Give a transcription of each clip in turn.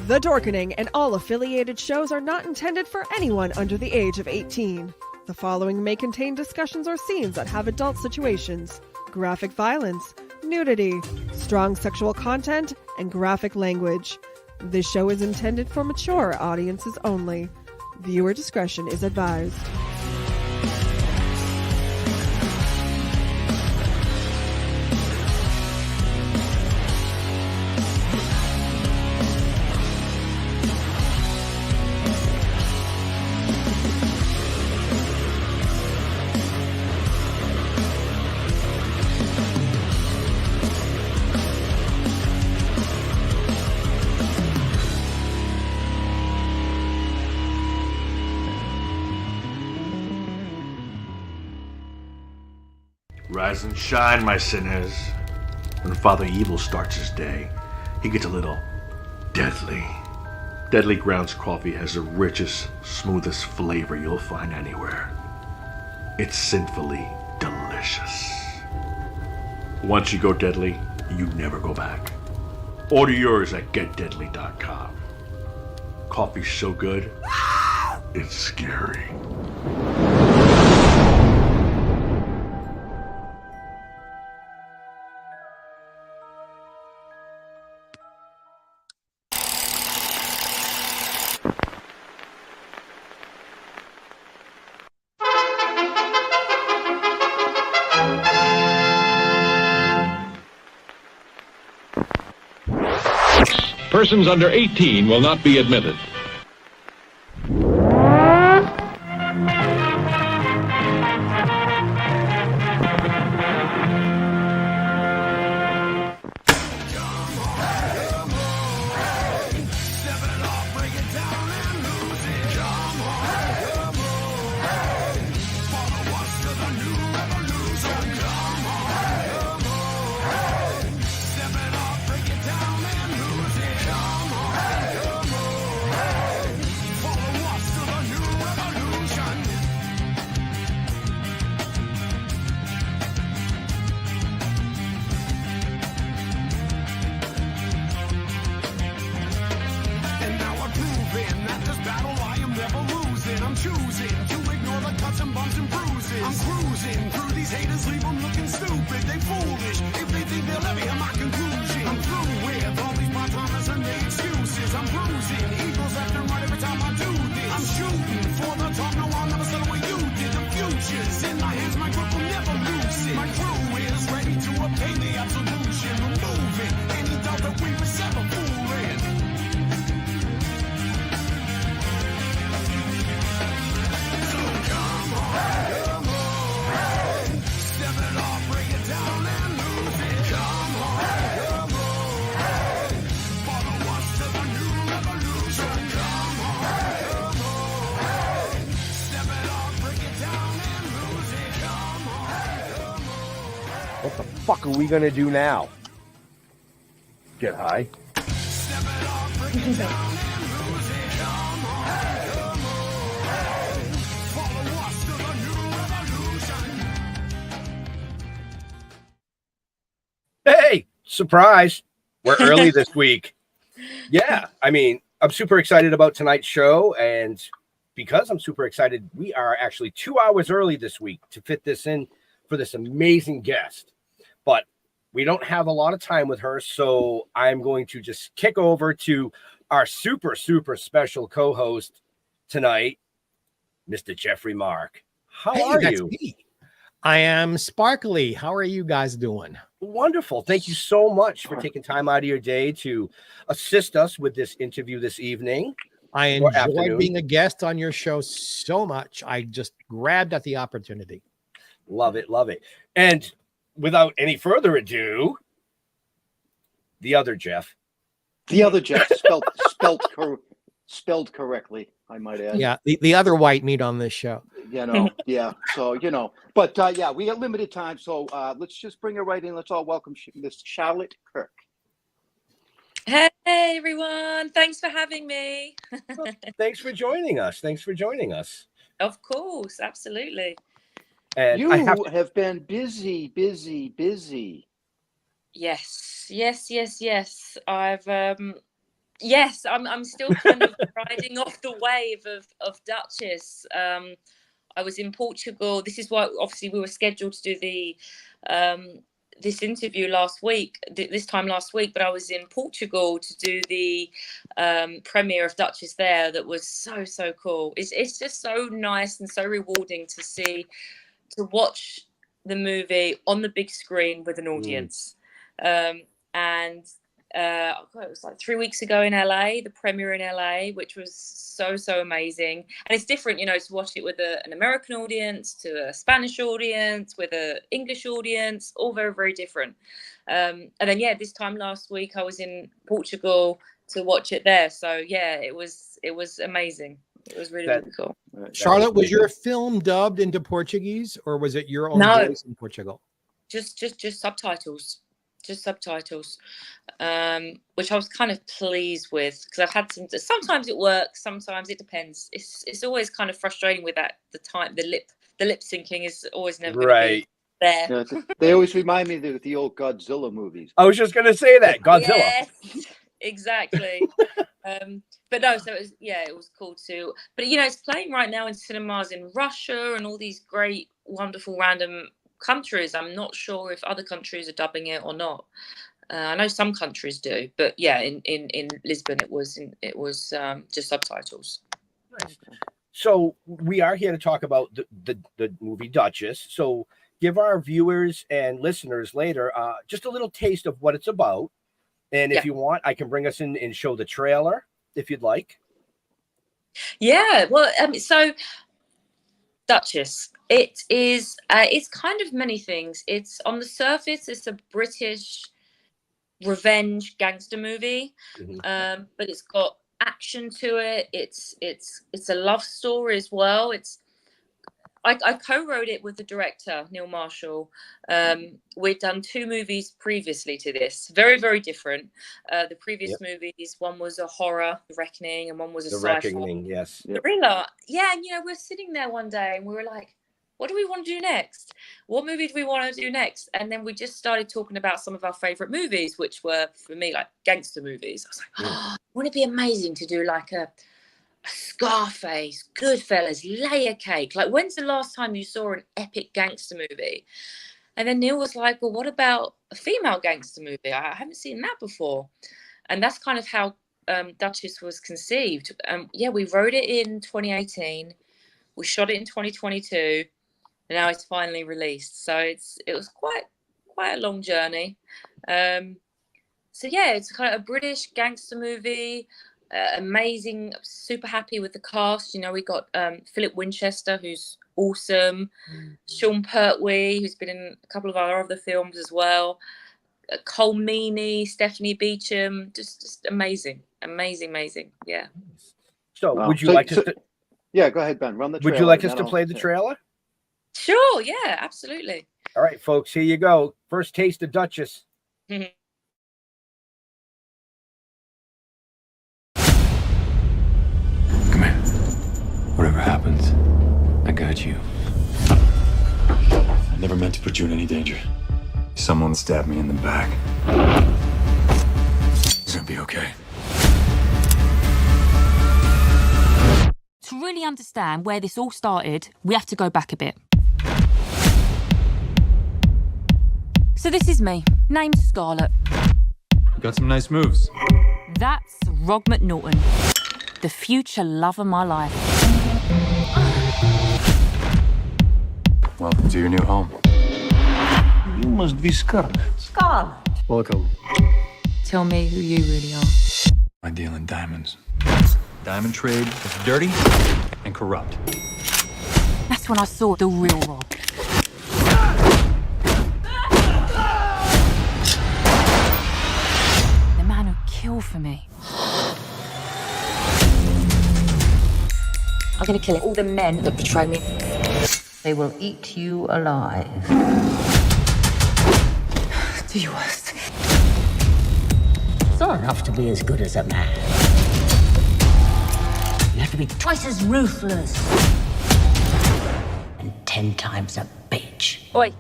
The Dorkening and all affiliated shows are not intended for anyone under the age of 18. The following may contain discussions or scenes that have adult situations, graphic violence, nudity, strong sexual content, and graphic language. This show is intended for mature audiences only. Viewer discretion is advised. Rise and shine, my sinners. When Father Evil starts his day, he gets a little deadly. Deadly Grounds coffee has the richest, smoothest flavor you'll find anywhere. It's sinfully delicious. Once you go deadly, you never go back. Order yours at getdeadly.com. Coffee's so good, it's scary. Persons under 18 will not be admitted. What the fuck are we gonna do now? Get high? Hey, surprise. We're early this week. Yeah, I mean, I'm super excited about tonight's show, and because I'm super excited, we are actually 2 hours early this week to fit this in for this amazing guest. But we don't have a lot of time with her, so I'm going to just kick over to our super, super special co-host tonight, Mr. Jeffrey Mark. How are you? Me. I am sparkly. How are you guys doing? Wonderful. Thank you so much for taking time out of your day to assist us with this interview this evening. I enjoy being a guest on your show so much. I just grabbed at the opportunity. Love it. Love it. And without any further ado, the other Jeff. The other Jeff, spelled correctly, I might add. Yeah, the other white meat on this show. You know, yeah. So, you know, but yeah, we got limited time. So let's just bring her right in. Let's all welcome Miss Charlotte Kirk. Hey, everyone. Thanks for having me. Well, thanks for joining us. Of course. Absolutely. And you have been busy. Yes. I've Yes, I'm still kind of riding off the wave of Duchess. I was in Portugal. This is why obviously we were scheduled to do the this interview this time last week, but I was in Portugal to do the premiere of Duchess there. That was so cool. It's just so nice and so rewarding to watch the movie on the big screen with an audience. And it was like 3 weeks ago in LA, the premiere in LA, which was so amazing. And it's different, to watch it with an American audience, to a Spanish audience, with an English audience, all very, very different. And then, this time last week, I was in Portugal to watch it there. So, it was amazing. It was really cool. Charlotte, was your film dubbed into Portuguese, or was it your own voice in Portugal? Just subtitles. Just subtitles, which I was kind of pleased with, because I've had sometimes it works, sometimes it depends. It's always kind of frustrating with that. The lip syncing is always never right there. Yeah, they always remind me of the old Godzilla movies. I was just going to say that Godzilla. Yes, exactly. But no, so it was cool too. But it's playing right now in cinemas in Russia and all these great, wonderful, random countries. I'm not sure if other countries are dubbing it or not. I know some countries do, but in Lisbon it was just subtitles. Nice. So we are here to talk about the movie Duchess. So give our viewers and listeners later just a little taste of what it's about, and if you want, I can bring us in and show the trailer if you'd like. So Duchess. It is. It's kind of many things. It's on the surface, it's a British revenge gangster movie, but it's got action to it. It's a love story as well. I co-wrote it with the director Neil Marshall. We'd done 2 movies previously to this, very, very different. The previous movies, one was a horror, The Reckoning, and one was a sci-fi. Reckoning, yes. Thriller. Yeah, and we're sitting there one day and we were like, what do we want to do next? What movie do we want to do next? And then we just started talking about some of our favorite movies, which were, for me, like gangster movies. I was like, wouldn't it be amazing to do like a Scarface, Goodfellas, Layer Cake? Like, when's the last time you saw an epic gangster movie? And then Neil was like, well, what about a female gangster movie? I haven't seen that before. And that's kind of how Duchess was conceived. We wrote it in 2018. We shot it in 2022. And now it's finally released. So it was quite a long journey. It's kind of a British gangster movie. Amazing, super happy with the cast. We got Philip Winchester, who's awesome. Sean Pertwee, who's been in a couple of our other films as well. Cole Meany, Stephanie Beecham, just amazing. Yeah. So would you like to? Yeah, go ahead, Ben. Run the trailer. Would you like us to play the trailer? Sure. Yeah, absolutely. All right, folks. Here you go. First taste of Duchess. Come here. Whatever happens, I got you. I never meant to put you in any danger. Someone stabbed me in the back. It's gonna be okay. To really understand where this all started, we have to go back a bit. So this is me, named Scarlett. You got some nice moves. That's Rog McNaughton, the future love of my life. Welcome to your new home. You must be Scarlett. Scarlett. Welcome. Tell me who you really are. I deal in diamonds. Diamond trade is dirty and corrupt. That's when I saw the real Rog. The man who killed for me. I'm gonna kill all the men that betray me. They will eat you alive. Do your worst. It's not enough to be as good as a man. You have to be twice as ruthless. And 10 times a bitch. Oi.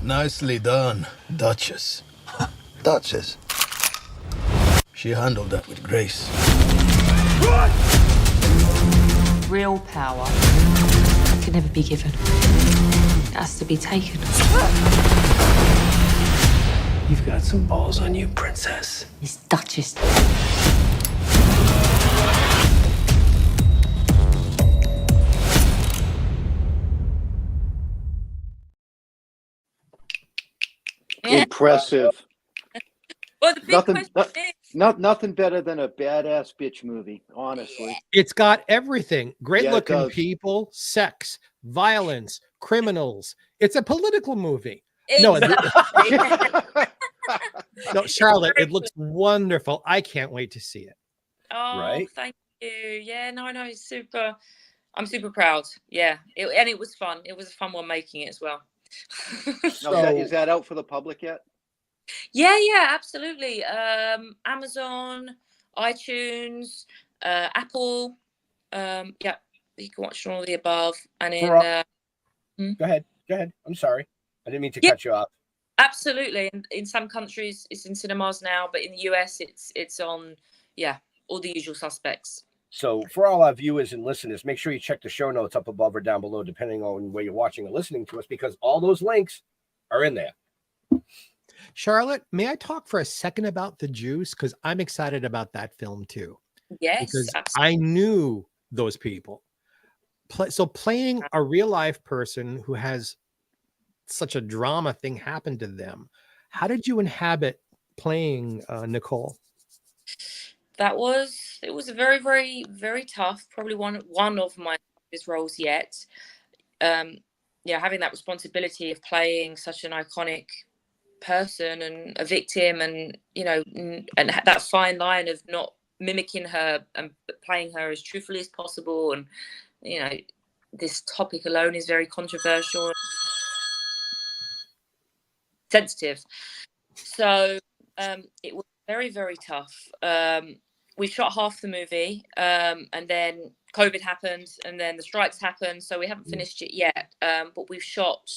Nicely done, Duchess. Duchess? She handled that with grace. Real power can never be given. It has to be taken. You've got some balls on you, princess. Miss Duchess. Impressive. Well, the big Nothing, question is, nothing better than a badass bitch movie, honestly. It's got everything. Great Yeah, it looking does. people, sex, violence, criminals. It's a political movie. exactly. No, Charlotte, it looks wonderful. I can't wait to see it. Oh, Right? thank you. Yeah, no, it's super. I'm super proud. Yeah, and it was fun. It was a fun one making it as well. Now, is that out for the public yet? Yeah, absolutely. Amazon, iTunes, Apple. Yeah, you can watch all of the above. And in Go ahead. I'm sorry. I didn't mean to cut you off. absolutely. In some countries, it's in cinemas now, but in the US, it's on all the usual suspects. So for all our viewers and listeners, make sure you check the show notes up above or down below, depending on where you're watching or listening to us, because all those links are in there. Charlotte, may I talk for a second about The Juice? Because I'm excited about that film too. Yes, Because absolutely. I knew those people. So playing a real life person who has such a drama thing happen to them, how did you inhabit playing Nicole? It was a very, very, very tough, probably one of my toughest roles yet. Having that responsibility of playing such an iconic person and a victim, and and that fine line of not mimicking her and playing her as truthfully as possible, and this topic alone is very controversial, sensitive. So it was very, very tough. We shot half the movie, and then COVID happened, and then the strikes happened, so we haven't finished it yet. But we've shot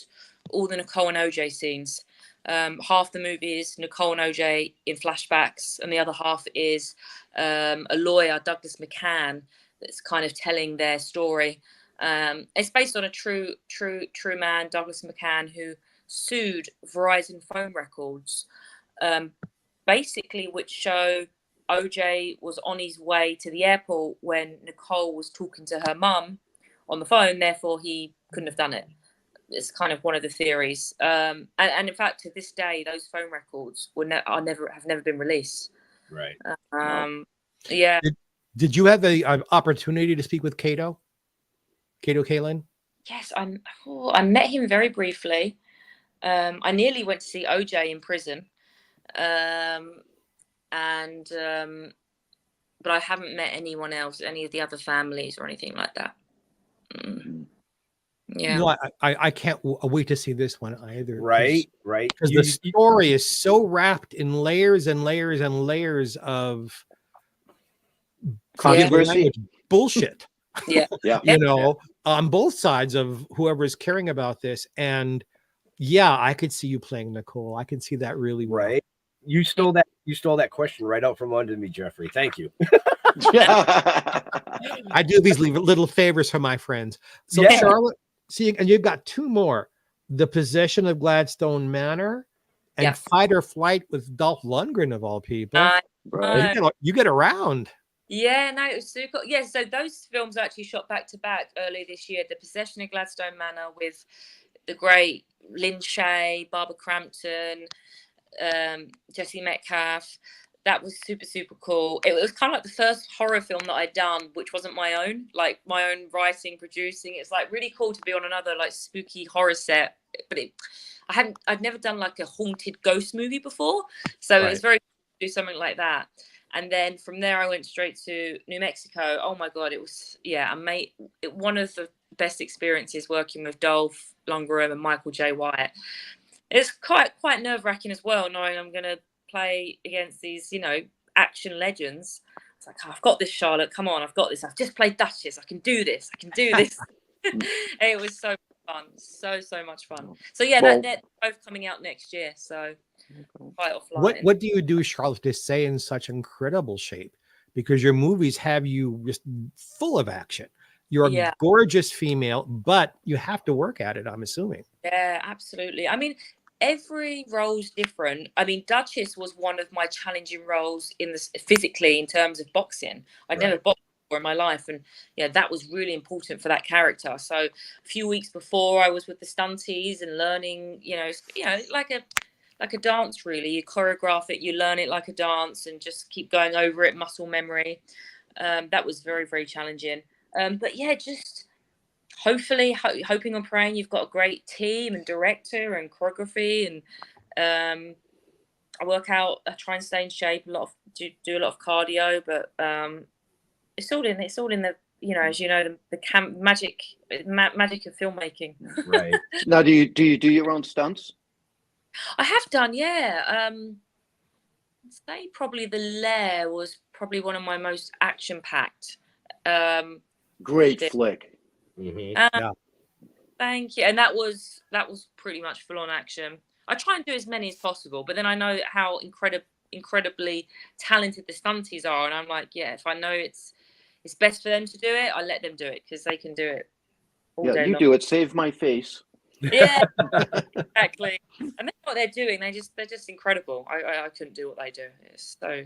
all the Nicole and OJ scenes. Half the movie is Nicole and OJ in flashbacks, and the other half is a lawyer, Douglas McCann, that's kind of telling their story. It's based on a true man, Douglas McCann, who sued Verizon phone records, basically, which show OJ was on his way to the airport when Nicole was talking to her mum on the phone, therefore he couldn't have done it. It's kind of one of the theories. And in fact, to this day, those phone records have never been released. Right. Yeah. Did you have an opportunity to speak with Kato Kaelin? Yes, I met him very briefly. I nearly went to see OJ in prison. But I haven't met anyone else, any of the other families or anything like that. Yeah. No, I can't wait to see this one either. Right. Because the story is so wrapped in layers and layers and layers of controversy, bullshit. Yeah. On both sides of whoever's caring about this. And I could see you playing Nicole. I can see that really well. Right. You stole that question right out from under me, Jeffrey. Thank you. I do these little favors for my friends. So Charlotte, and you've got two more: The Possession of Gladstone Manor and Fight or Flight with Dolph Lundgren, of all people. You get around. Yeah, no, it was super. Yeah, so those films are actually shot back to back earlier this year. The Possession of Gladstone Manor with the great Lynn Shay, Barbara Crampton, Jesse Metcalfe. That was super, super cool. It was kind of like the first horror film that I'd done, which wasn't my own, like my own writing, producing. It's like really cool to be on another like spooky horror set. But I'd never done like a haunted ghost movie before. So it was very cool to do something like that. And then from there, I went straight to New Mexico. Oh my God, it was, one of the best experiences working with Dolph Lundgren and Michael J. White. It's quite nerve-wracking as well, knowing I'm going to play against these, action legends. It's like, I've got this, Charlotte. Come on, I've got this. I've just played Duchess. I can do this. It was so fun. So much fun. So they're both coming out next year. So fight or flight. What do you do, Charlotte, to stay in such incredible shape? Because your movies have you just full of action. You're a gorgeous female, but you have to work at it, I'm assuming. Yeah, absolutely. I mean, every role's different. I mean, Duchess was one of my challenging roles in this physically in terms of boxing. I'd never boxed before in my life, and that was really important for that character. So a few weeks before, I was with the stunties and learning, like a dance. Really, you choreograph it, you learn it like a dance, and just keep going over it, muscle memory. That was very, very challenging. But yeah, just hopefully hoping and praying you've got a great team and director and choreography, and I work out, I try and stay in shape, do a lot of cardio, but it's all in the as you know, the magic of filmmaking. Right. Now, do you do your own stunts? I have done, yeah. I'd say probably The Lair was probably one of my most action packed. Great flick. Thank you. And that was pretty much full on action. I try and do as many as possible, but then I know how incredibly talented the stunties are, and I'm like, if I know it's best for them to do it, I let them do it because they can do it all day long. Do it. Save my face. Yeah, exactly. And that's what they're doing. They're just incredible. I couldn't do what they do. It's so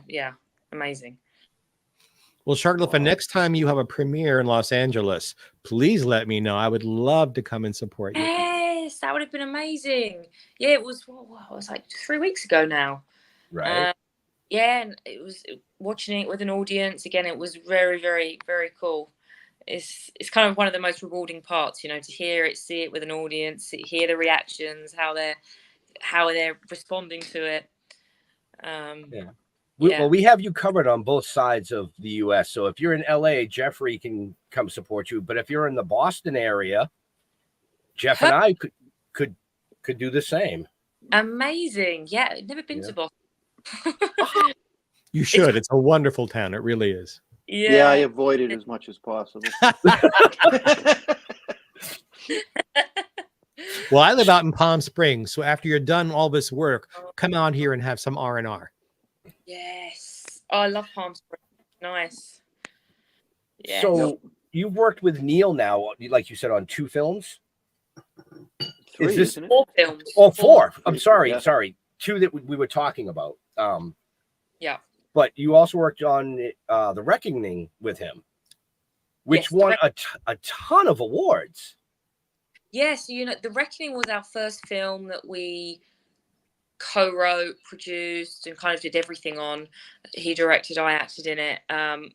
amazing. Well, Charlotte, for next time you have a premiere in Los Angeles, please let me know. I would love to come and support you. Yes, that would have been amazing. Yeah, it was like 3 weeks ago now. Right. And it was watching it with an audience. Again, it was very, very, very cool. It's kind of one of the most rewarding parts, to hear it, see it with an audience, hear the reactions, how they're responding to it. Well, we have you covered on both sides of the U.S. So if you're in L.A., Jeffrey can come support you. But if you're in the Boston area, Jeff and I could do the same. Amazing. Yeah, never been to Boston. You should. It's a wonderful town. It really is. Yeah, I avoid it as much as possible. Well, I live out in Palm Springs, so after you're done all this work, come out here and have some R&R. Yes. Oh, I love Palm Springs. Nice. Yeah. So you've worked with Neil now, like you said, on 2 films? 3, isn't it? 4 films. Oh, 4. I'm sorry. 2 that we were talking about. Yeah. But you also worked on The Reckoning with him, which won a ton of awards. Yes, The Reckoning was our first film that we co-wrote, produced, and kind of did everything on. He directed, I acted in it. And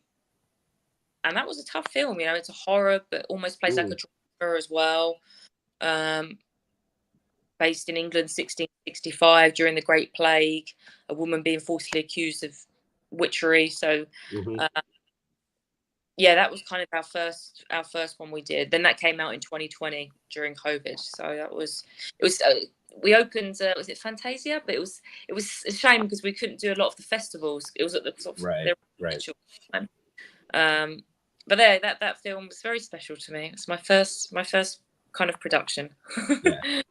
that was a tough film, it's a horror, but almost plays like a drama as well. Based in England, 1665, during the Great Plague, a woman being falsely accused of witchery. So that was kind of our first one we did. Then that came out in 2020 during COVID. So it was we opened was it Fantasia? But it was a shame because we couldn't do a lot of the festivals. It was at the sort of time. But that film was very special to me. It's my first kind of production.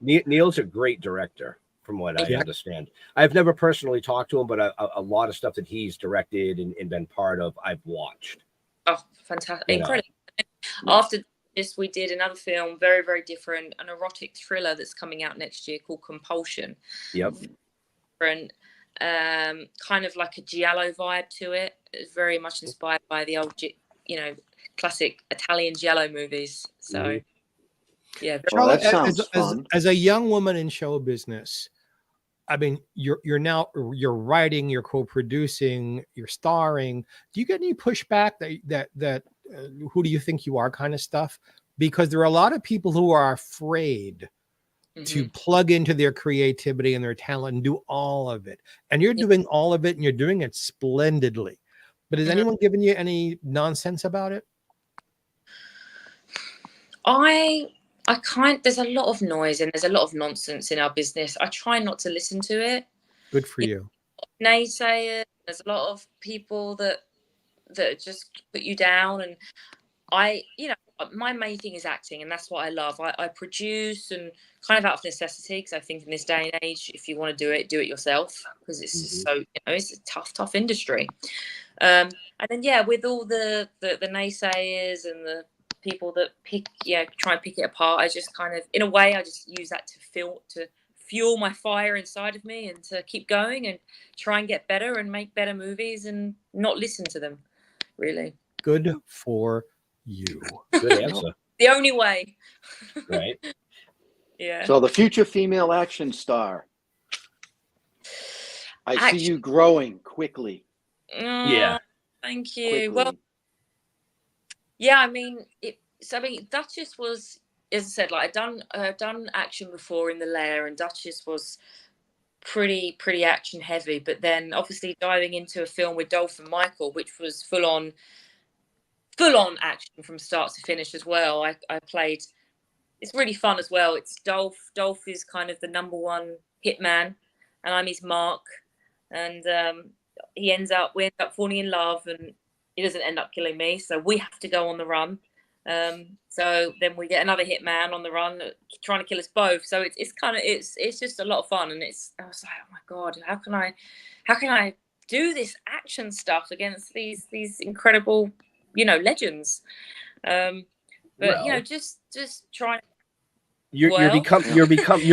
Neil's a great director, from what I understand. I've never personally talked to him, but a lot of stuff that he's directed and been part of, I've watched. Oh, fantastic. Incredible. After this, we did another film, very, very different, an erotic thriller that's coming out next year called Compulsion. Yep. Different, kind of like a giallo vibe to it. It's very much inspired by the old, classic Italian giallo movies. So, Well, that sounds fun. As a young woman in show business, I mean, you're writing, you're co-producing, you're starring. Do you get any pushback that who do you think you are kind of stuff? Because there are a lot of people who are afraid to plug into their creativity and their talent and do all of it. And you're doing all of it, and you're doing it splendidly. But has anyone given you any nonsense about it? There's a lot of noise and there's a lot of nonsense in our business. I try not to listen to it. Good for you. Naysayers. There's a lot of people that just put you down, and my main thing is acting, and that's what I love. I produce, and kind of out of necessity, because I think in this day and age, if you want to do it yourself, because it's just so, it's a tough industry. And then with all the naysayers and the people that try and pick it apart, I just kind of, in a way, I just use that to fuel my fire inside of me, and to keep going and try and get better and make better movies and not listen to them, really. Good for you. Good answer. The only way. Right. Yeah. So the future female action star. I see you growing quickly. Yeah. Thank you. Quickly. Well, yeah, I mean, Duchess was, as I said, like I've done action before in The Lair, and Duchess was pretty action heavy. But then obviously diving into a film with Dolph and Michael, which was full on action from start to finish as well. I played. It's really fun as well. It's Dolph. Dolph is kind of the #1 hitman, and I'm his mark. And we end up falling in love, and he doesn't end up killing me, so we have to go on the run. So then we get another hitman on the run trying to kill us both. So it's just a lot of fun, and I was like, oh my God, how can I do this action stuff against these incredible, legends? But just trying. You're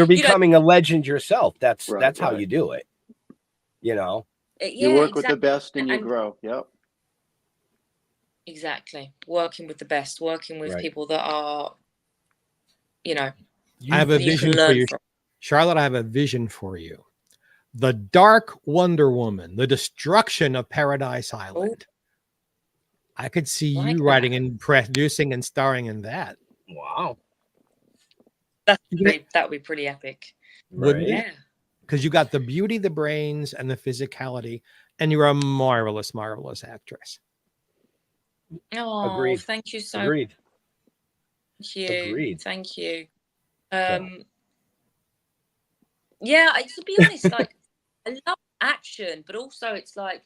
becoming a legend yourself. That's how you do it. You work with the best and you grow. Yep. Exactly. Working with the best, working with people that are, I have a vision for you, Charlotte. I have a vision for you. The Dark Wonder Woman, the destruction of Paradise Island. I could see you writing and producing and starring in that. Wow. That would be pretty epic. Wouldn't it? Yeah. Because you got the beauty, the brains, and the physicality, and you're a marvelous, marvelous actress. Oh, Agreed. Thank you so Agreed. Thank you. Agreed. Thank you. To be honest, like I love action, but also it's like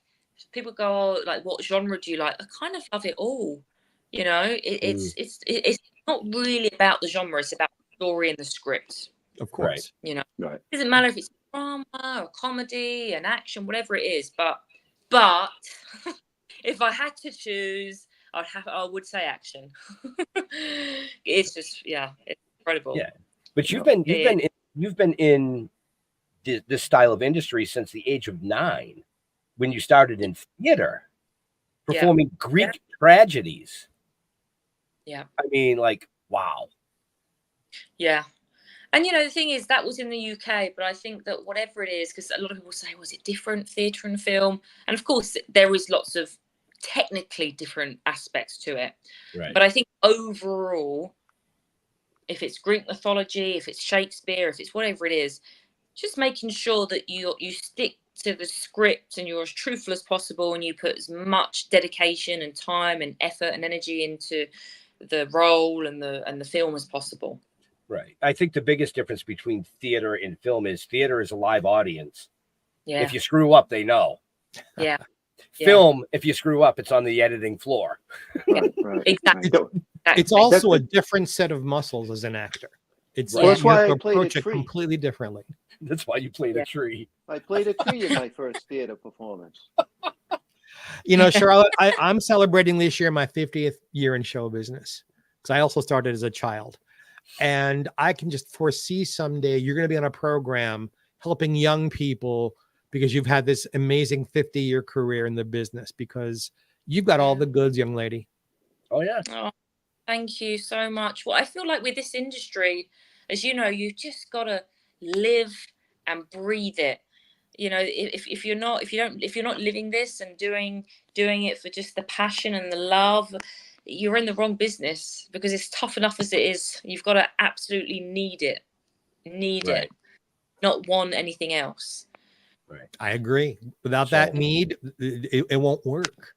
people go, oh, like, what genre do you like? I kind of love it all. It's not really about the genre, it's about the story and the script. Of course. It Right. doesn't matter if it's drama or comedy and action, whatever it is, but if I had to choose, I would say action. It's just it's incredible. Yeah, but you've been in this style of industry since the age of 9, when you started in theater, performing Greek tragedies. Yeah, I mean, like, wow. Yeah. And the thing is, that was in the UK, but I think that whatever it is, because a lot of people say, was it different, theatre and film? And of course, there is lots of technically different aspects to it. Right. But I think overall, if it's Greek mythology, if it's Shakespeare, if it's whatever it is, just making sure that you stick to the script and you're as truthful as possible, and you put as much dedication and time and effort and energy into the role and the film as possible. Right. I think the biggest difference between theater and film is theater is a live audience. Yeah. If you screw up, they know. Yeah. Film, if you screw up, it's on the editing floor. Right. Exactly. It's also a different set of muscles as an actor. It's that's why I played approach a it tree. completely differently. That's why you played a tree. I played a tree in my first theater performance. Charlotte, I'm celebrating this year my 50th year in show business, because I also started as a child. And I can just foresee someday you're going to be on a program helping young people, because you've had this amazing 50-year career in the business, because you've got all the goods, young lady. Oh, yeah. Oh, thank you so much. Well, I feel like with this industry, as you know, you've just got to live and breathe it. If you're not living this and doing it for just the passion and the love, you're in the wrong business, because it's tough enough as it is. You've got to absolutely need it, it, not want anything else. Right. I agree. Without that need, it won't work.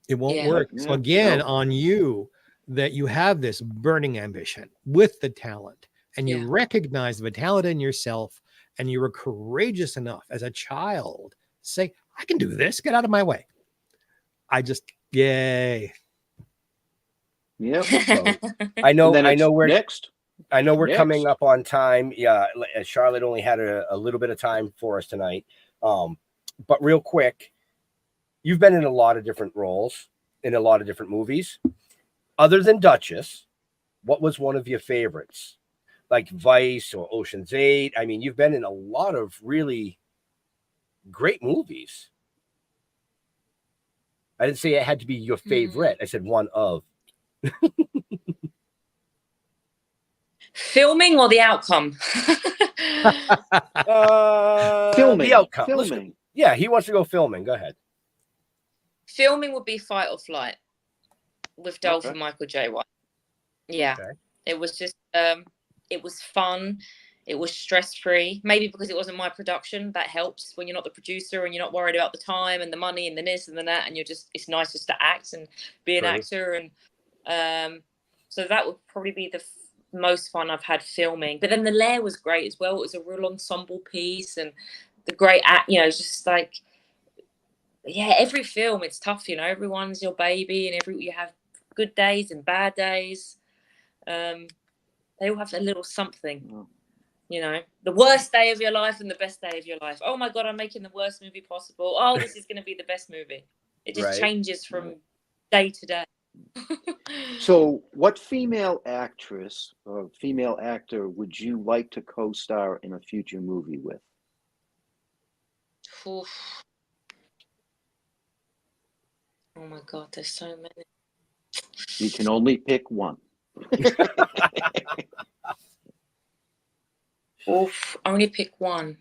It won't work. So again, on you, that you have this burning ambition with the talent, and you recognize the talent in yourself, and you were courageous enough as a child to say, I can do this. Get out of my way. Yay. Yeah. So, I know we're next. I know we're Next. coming up on time. Yeah, Charlotte only had a little bit of time for us tonight. But real quick, you've been in a lot of different roles in a lot of different movies. Other than Duchess, what was one of your favorites? Like Vice or Ocean's 8? I mean, you've been in a lot of really great movies. I didn't say it had to be your favorite. I said one of. Filming or the outcome? Filming. The outcome. Filming. Yeah, he wants to go filming. Go ahead. Filming would be Fight or Flight with Dolph and Michael J. White. Yeah. Okay. It was just, it was fun. It was stress-free. Maybe because it wasn't my production, that helps when you're not the producer and you're not worried about the time and the money and the this and the that, and you're just, it's nice just to act and be an actor. And so that would probably be the most fun I've had filming. But then The Lair was great as well. It was a real ensemble piece, and the great act, you know, just like, yeah, every film, it's tough, you know, everyone's your baby, and you have good days and bad days. They all have a little something, you know, the worst day of your life and the best day of your life. Oh my God, I'm making the worst movie possible. Oh, this is going to be the best movie. It just changes from day to day. So what female actress or female actor would you like to co-star in a future movie with? Oof. Oh my God, there's so many. You can only pick one. Oof, only pick one.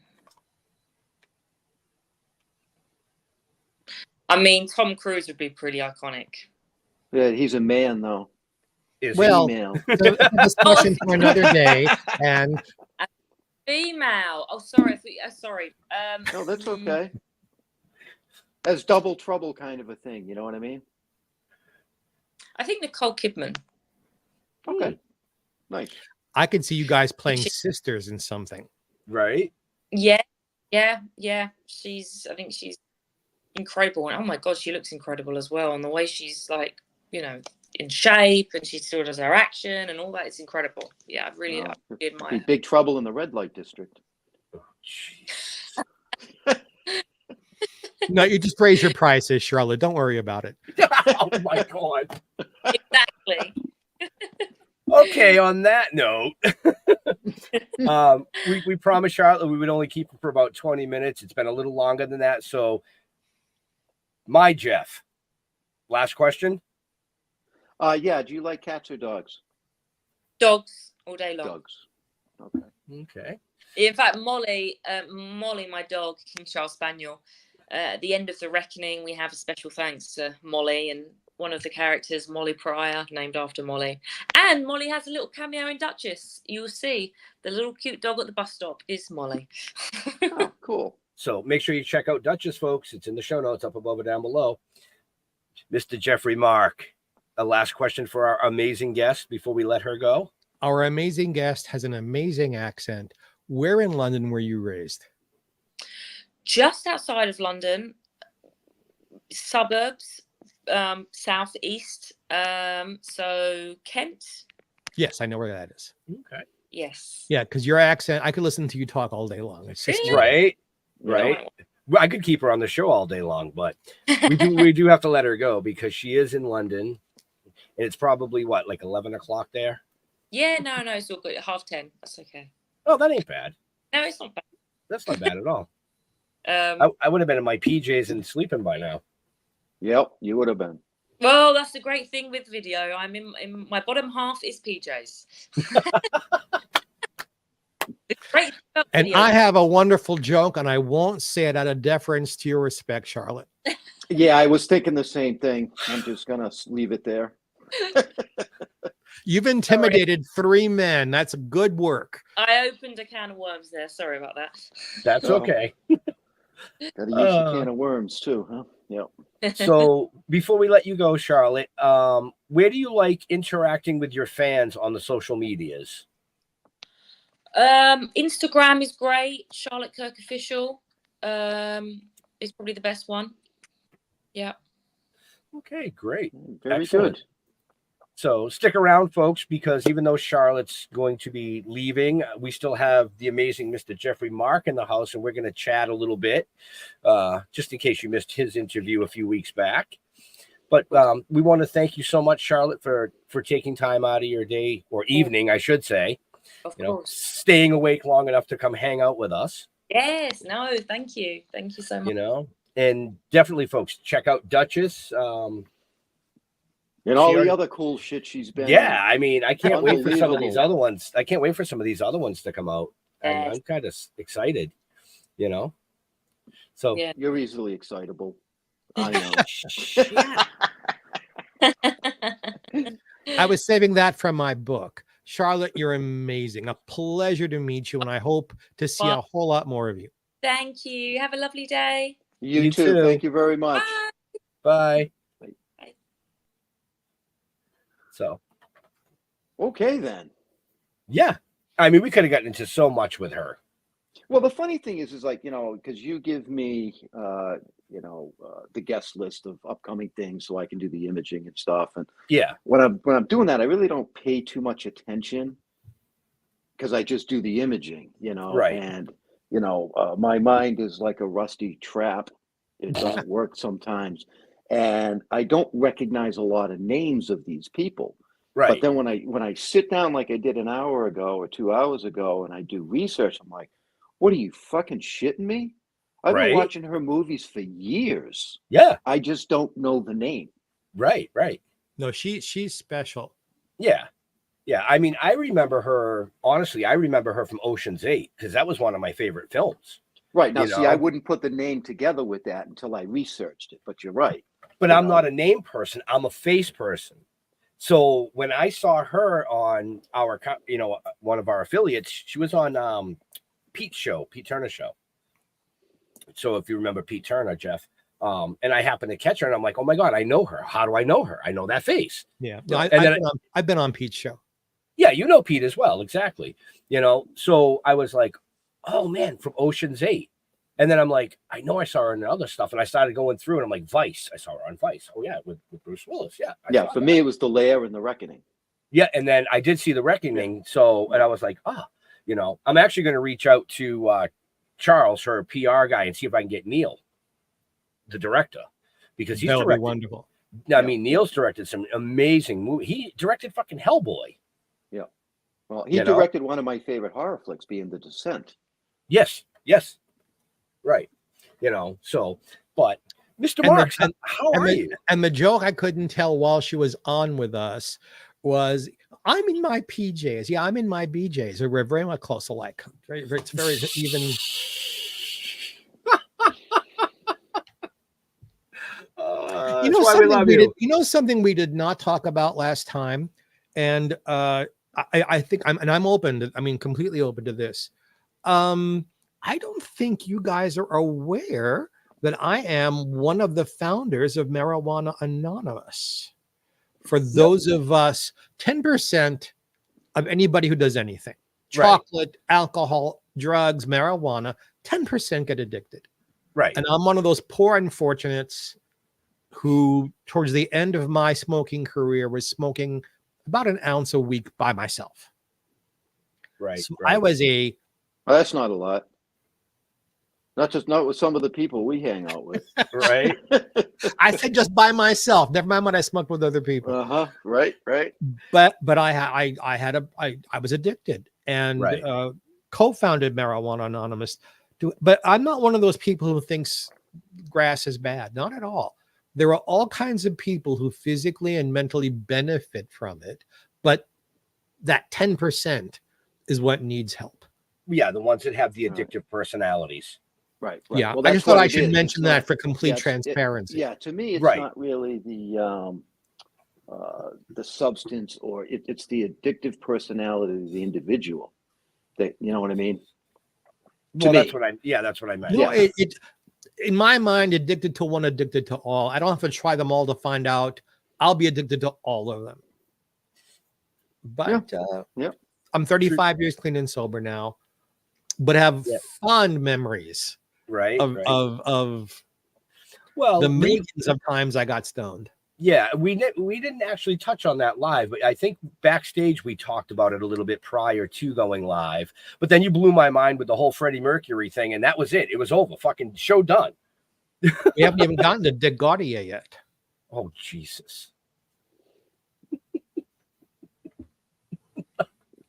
I mean, Tom Cruise would be pretty iconic. Yeah, he's a man though. Well, female. Discussion for another day. And female. Oh, sorry. Sorry. No, that's okay. That's double trouble kind of a thing. You know what I mean? I think Nicole Kidman. Okay. Nice. I could see you guys playing sisters in something. Right? Yeah. I think she's incredible. And oh my God, she looks incredible as well. And the way she's like, you know, in shape, and she still does her action and all that. It's incredible. Yeah, I really admire her. Big Trouble in the Red Light District. No, you just raise your prices, Charlotte. Don't worry about it. Oh my God. Exactly. Okay, on that note, we promised Charlotte we would only keep her for about 20 minutes. It's been a little longer than that. So, my Jeff, last question. Yeah. Do you like cats or dogs? Dogs all day long. Dogs. Okay. In fact, Molly, my dog, King Charles Spaniel, at the end of The Reckoning, we have a special thanks to Molly, and one of the characters, Molly Pryor, named after Molly. And Molly has a little cameo in Duchess. You'll see the little cute dog at the bus stop is Molly. Oh, cool. So make sure you check out Duchess, folks. It's in the show notes up above or down below. Mr. Jeffrey Mark, a last question for our amazing guest before we let her go. Our amazing guest has an amazing accent. Where in London were you raised? Just outside of London, suburbs, southeast. So Kent. Yes, I know where that is. Okay. Yes. Yeah, because your accent, I could listen to you talk all day long. It's just right. Well, I could keep her on the show all day long, but we do have to let her go because she is in London, and it's probably what, like 11 o'clock there. Yeah, no, it's all good. 10:30. That's okay. Oh, that ain't bad. No, it's not bad. That's not bad at all. I would have been in my PJs and sleeping by now. Yep, you would have been. Well, that's the great thing with video. I'm in my bottom half is PJs. And I have a wonderful joke, and I won't say it out of deference to your respect, Charlotte. Yeah, I was thinking the same thing. I'm just gonna leave it there. You've intimidated 3 men. That's good work. I opened a can of worms there. Sorry about that. That's okay. Gotta use a can of worms too, huh? Yep. So before we let you go, Charlotte, where do you like interacting with your fans on the social medias? Instagram is great. Charlotte Kirk official is probably the best one. Yeah. Okay, great. Very Excellent. good. So stick around, folks, because even though Charlotte's going to be leaving, we still have the amazing Mr. Jeffrey Mark in the house, and we're going to chat a little bit, just in case you missed his interview a few weeks back. But we want to thank you so much, Charlotte, for taking time out of your day, or evening, I should say. Of course. Staying awake long enough to come hang out with us. Yes, no, thank you so much. And definitely, folks, check out Duchess. And all the other cool shit she's been. Yeah, I mean, I can't wait for some of these other ones. I can't wait for some of these other ones to come out. I'm kind of excited, So yeah. You're easily excitable. I know. I was saving that from my book. Charlotte, you're amazing. A pleasure to meet you, and I hope to see a whole lot more of you. Thank you. Have a lovely day. You too. Thank you very much. Bye. Bye. So. Okay, then. Yeah. I mean, we could have gotten into so much with her. Well, the funny thing is like, because you give me, the guest list of upcoming things so I can do the imaging and stuff. And yeah, when I'm doing that, I really don't pay too much attention because I just do the imaging, right. And, my mind is like a rusty trap. It doesn't work sometimes. And I don't recognize a lot of names of these people. Right. But then when I sit down like I did an hour ago or 2 hours ago and I do research, I'm like, what are you fucking shitting me? I've been watching her movies for years. Yeah. I just don't know the name. Right. No, she's special. Yeah. Yeah. I mean, I remember her from Ocean's 8 because that was one of my favorite films. Right. Now, see, I wouldn't put the name together with that until I researched it, but you're right. But I'm not a name person. I'm a face person. So when I saw her on our, one of our affiliates, she was on Pete Turner show. So if you remember Pete Turner, Jeff, and I happened to catch her and I'm like, oh my God, I know her. How do I know her? I know that face. Yeah. No, I've been on Pete's show. Yeah. You know Pete as well. Exactly. So I was like, oh man, from Ocean's 8. And then I'm like, I know I saw her in other stuff. And I started going through and I'm like, Vice. I saw her on Vice. Oh yeah. With Bruce Willis. Yeah. Yeah. For me, it was The Lair and The Reckoning. Yeah. And then I did see The Reckoning. So, and I was like, I'm actually going to reach out to Charles, her PR guy, and see if I can get Neil, the director, because he's directed. Be wonderful. I mean, Neil's directed some amazing movies. He directed fucking Hellboy. Yeah. Well, he directed one of my favorite horror flicks, being The Descent. Yes. Right. So, but Mr. Marks, how are you? And the joke I couldn't tell while she was on with us was, I'm in my PJs. Yeah, I'm in my BJs. We're very much close alike. It's very even. Something we did not talk about last time, and I think I'm open to, completely open to this. I don't think you guys are aware that I am one of the founders of Marijuana Anonymous. For those of us, 10% of anybody who does anything, chocolate, alcohol, drugs, marijuana, 10% get addicted. Right. And I'm one of those poor unfortunates who, towards the end of my smoking career, was smoking about an ounce a week by myself. Right. So I was well, that's not a lot. Not with some of the people we hang out with. Right. I said just by myself. Never mind when I smoked with other people. Right. But I was addicted and co-founded Marijuana Anonymous. But I'm not one of those people who thinks grass is bad. Not at all. There are all kinds of people who physically and mentally benefit from it, but that 10% is what needs help. Yeah, the ones that have the addictive personalities. Right. Yeah, well, I just thought I should mention that for complete transparency. To me, it's not really the substance, or it's the addictive personality of the individual. That, you know what I mean? Well, that's what I meant. In my mind, addicted to one, addicted to all. I don't have to try them all to find out. I'll be addicted to all of them. But I'm 35 years clean and sober now, but have fond memories. Right. Of the millions of times I got stoned. Yeah, we didn't actually touch on that live, but I think backstage we talked about it a little bit prior to going live. But then you blew my mind with the whole Freddie Mercury thing, and that was it. It was over. Fucking show done. We haven't even gotten to De Gaudier yet. Oh, Jesus.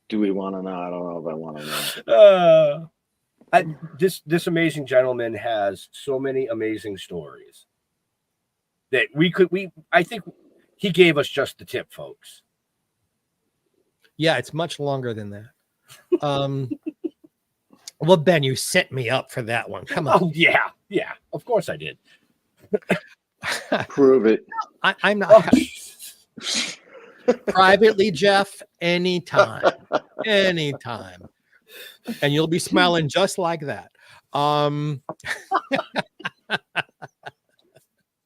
Do we want to know? I don't know if I want to know. This amazing gentleman has so many amazing stories that I think he gave us just the tip, folks. Yeah, it's much longer than that. Well, Ben, you set me up for that one. Come on. Oh, yeah. Of course I did. Prove it. I'm not. Privately, Jeff, anytime. And you'll be smiling just like that.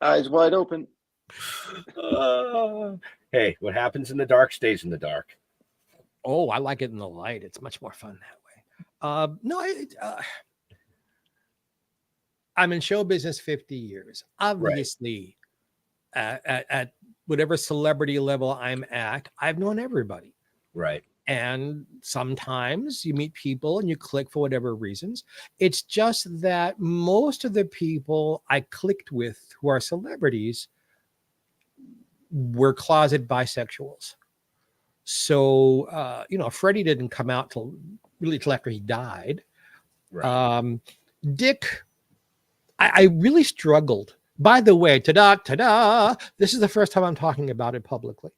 Eyes wide open. Hey, what happens in the dark stays in the dark. Oh, I like it in the light. It's much more fun that way. I'm in show business 50 years. Obviously, at whatever celebrity level I'm at, I've known everybody. Right. And sometimes you meet people and you click for whatever reasons. It's just that most of the people I clicked with who are celebrities were closet bisexuals. So, Freddie didn't come out till after he died. Right. Dick, I really struggled. By the way, ta-da, this is the first time I'm talking about it publicly.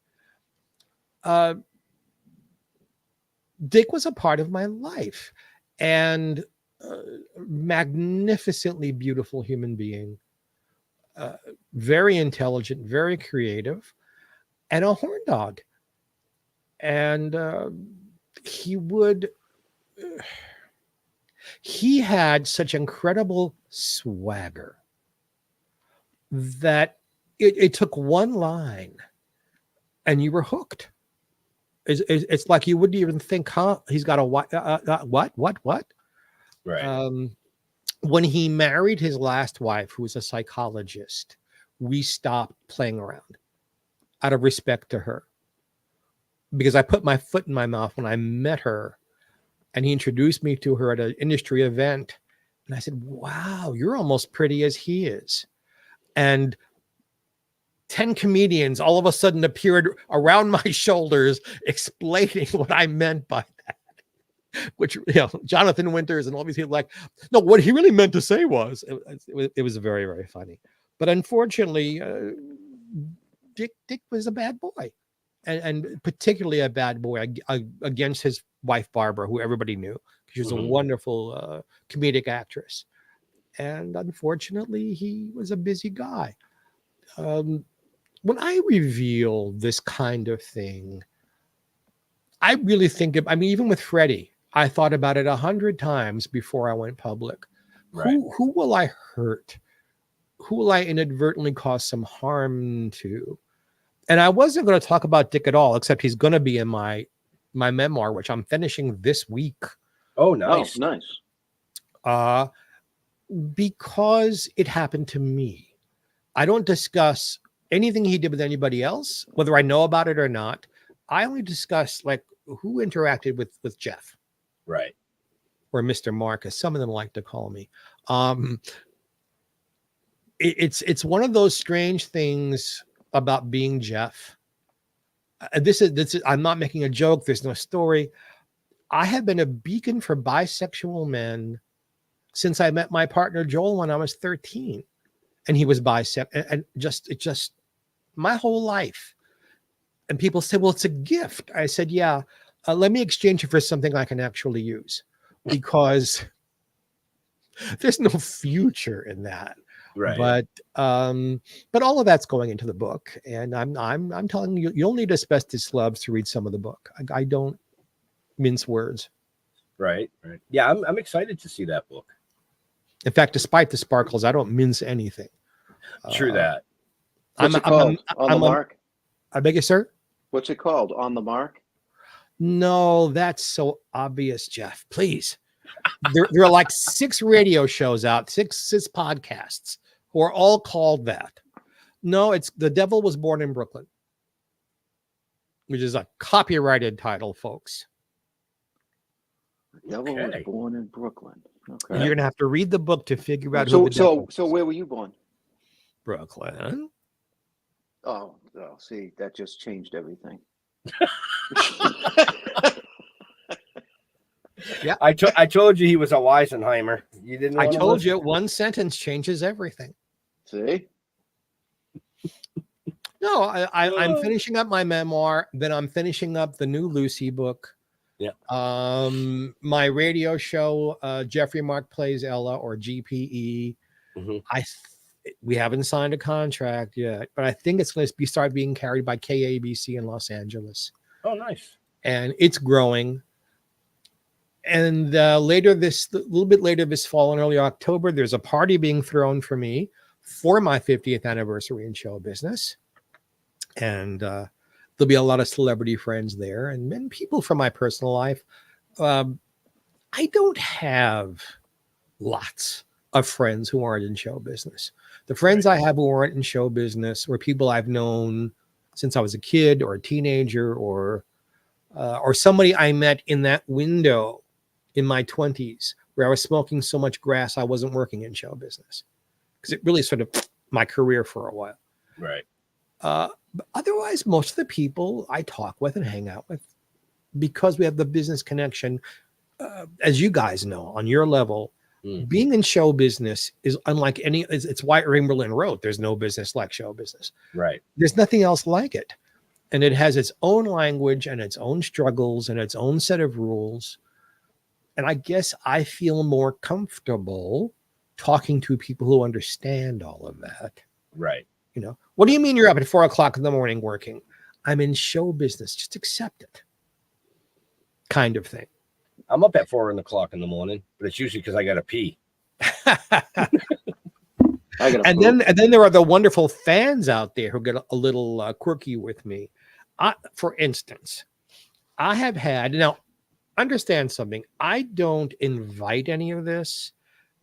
Dick was a part of my life and magnificently beautiful human being, very intelligent, very creative, and a horn dog. And he had such incredible swagger that it took one line and you were hooked. It's like you wouldn't even think, he's got a what? Right. When he married his last wife, who was a psychologist, we stopped playing around out of respect to her. Because I put my foot in my mouth when I met her, and he introduced me to her at an industry event. And I said, wow, you're almost pretty as he is. And 10 comedians all of a sudden appeared around my shoulders explaining what I meant by that, which, Jonathan Winters and all these people like, no, what he really meant to say was, it was very, very funny. But unfortunately, Dick was a bad boy, and particularly a bad boy against his wife, Barbara, who everybody knew. She was a wonderful comedic actress. And unfortunately, he was a busy guy. When I reveal this kind of thing, I really think even with Freddie, I thought about it 100 times before I went public. Right. Who will I hurt? Who will I inadvertently cause some harm to? And I wasn't going to talk about Dick at all, except he's going to be in my memoir, which I'm finishing this week. Oh, nice. Oh, nice. Because it happened to me. I don't discuss anything he did with anybody else, whether I know about it or not. I only discuss who interacted with Jeff. Right. Or Mr. Marcus. Some of them like to call me. It's one of those strange things about being Jeff. This is I'm not making a joke. There's no story. I have been a beacon for bisexual men since I met my partner Joel when I was 13, and he was bisexual, and just my whole life. And people say, well, it's a gift. I said, yeah, let me exchange it for something I can actually use, because there's no future in that. Right. But all of that's going into the book, and I'm telling you, you'll need asbestos slubs to read some of the book. I don't mince words. Right. Yeah, I'm excited to see that book. In fact, despite the sparkles, I don't mince anything. True that. What's it called? On the Mark? I beg you, sir? What's it called? On the Mark? No, that's so obvious, Jeff. Please. There are like 6 radio shows out, six podcasts who are all called that. No, it's The Devil Was Born in Brooklyn, which is a copyrighted title, folks. The Devil Was Born in Brooklyn. Okay. You're gonna have to read the book to figure out so, who the devil is. So where were you born? Brooklyn. Oh, see, that just changed everything. Yeah, I told you he was a Weisenheimer. You didn't. I told you one sentence changes everything. See? No, I'm finishing up my memoir. Then I'm finishing up the new Lucy book. Yeah. My radio show, Jeffrey Mark Plays Ella, or GPE. Mm-hmm. We haven't signed a contract yet, but I think it's going to start being carried by KABC in Los Angeles. Oh, nice. And it's growing. And a little bit later this fall in early October, there's a party being thrown for me for my 50th anniversary in show business. And there'll be a lot of celebrity friends there and then people from my personal life. I don't have lots of friends who aren't in show business. The friends I have who aren't in show business were people I've known since I was a kid or a teenager or somebody I met in that window in my 20s where I was smoking so much grass I wasn't working in show business, because it really sort of my career for a while. Right. But otherwise, most of the people I talk with and hang out with, because we have the business connection, as you guys know, on your level, being in show business is unlike any. It's why Chamberlain wrote, "There's no business like show business." Right. There's nothing else like it, and it has its own language and its own struggles and its own set of rules. And I guess I feel more comfortable talking to people who understand all of that. Right. You know, what do you mean you're up at 4 o'clock in the morning working? I'm in show business. Just accept it. Kind of thing. I'm up at 4 o'clock in the morning, but it's usually because I got to pee. And then there are the wonderful fans out there who get a little quirky with me. For instance, I have had, now understand something. I don't invite any of this.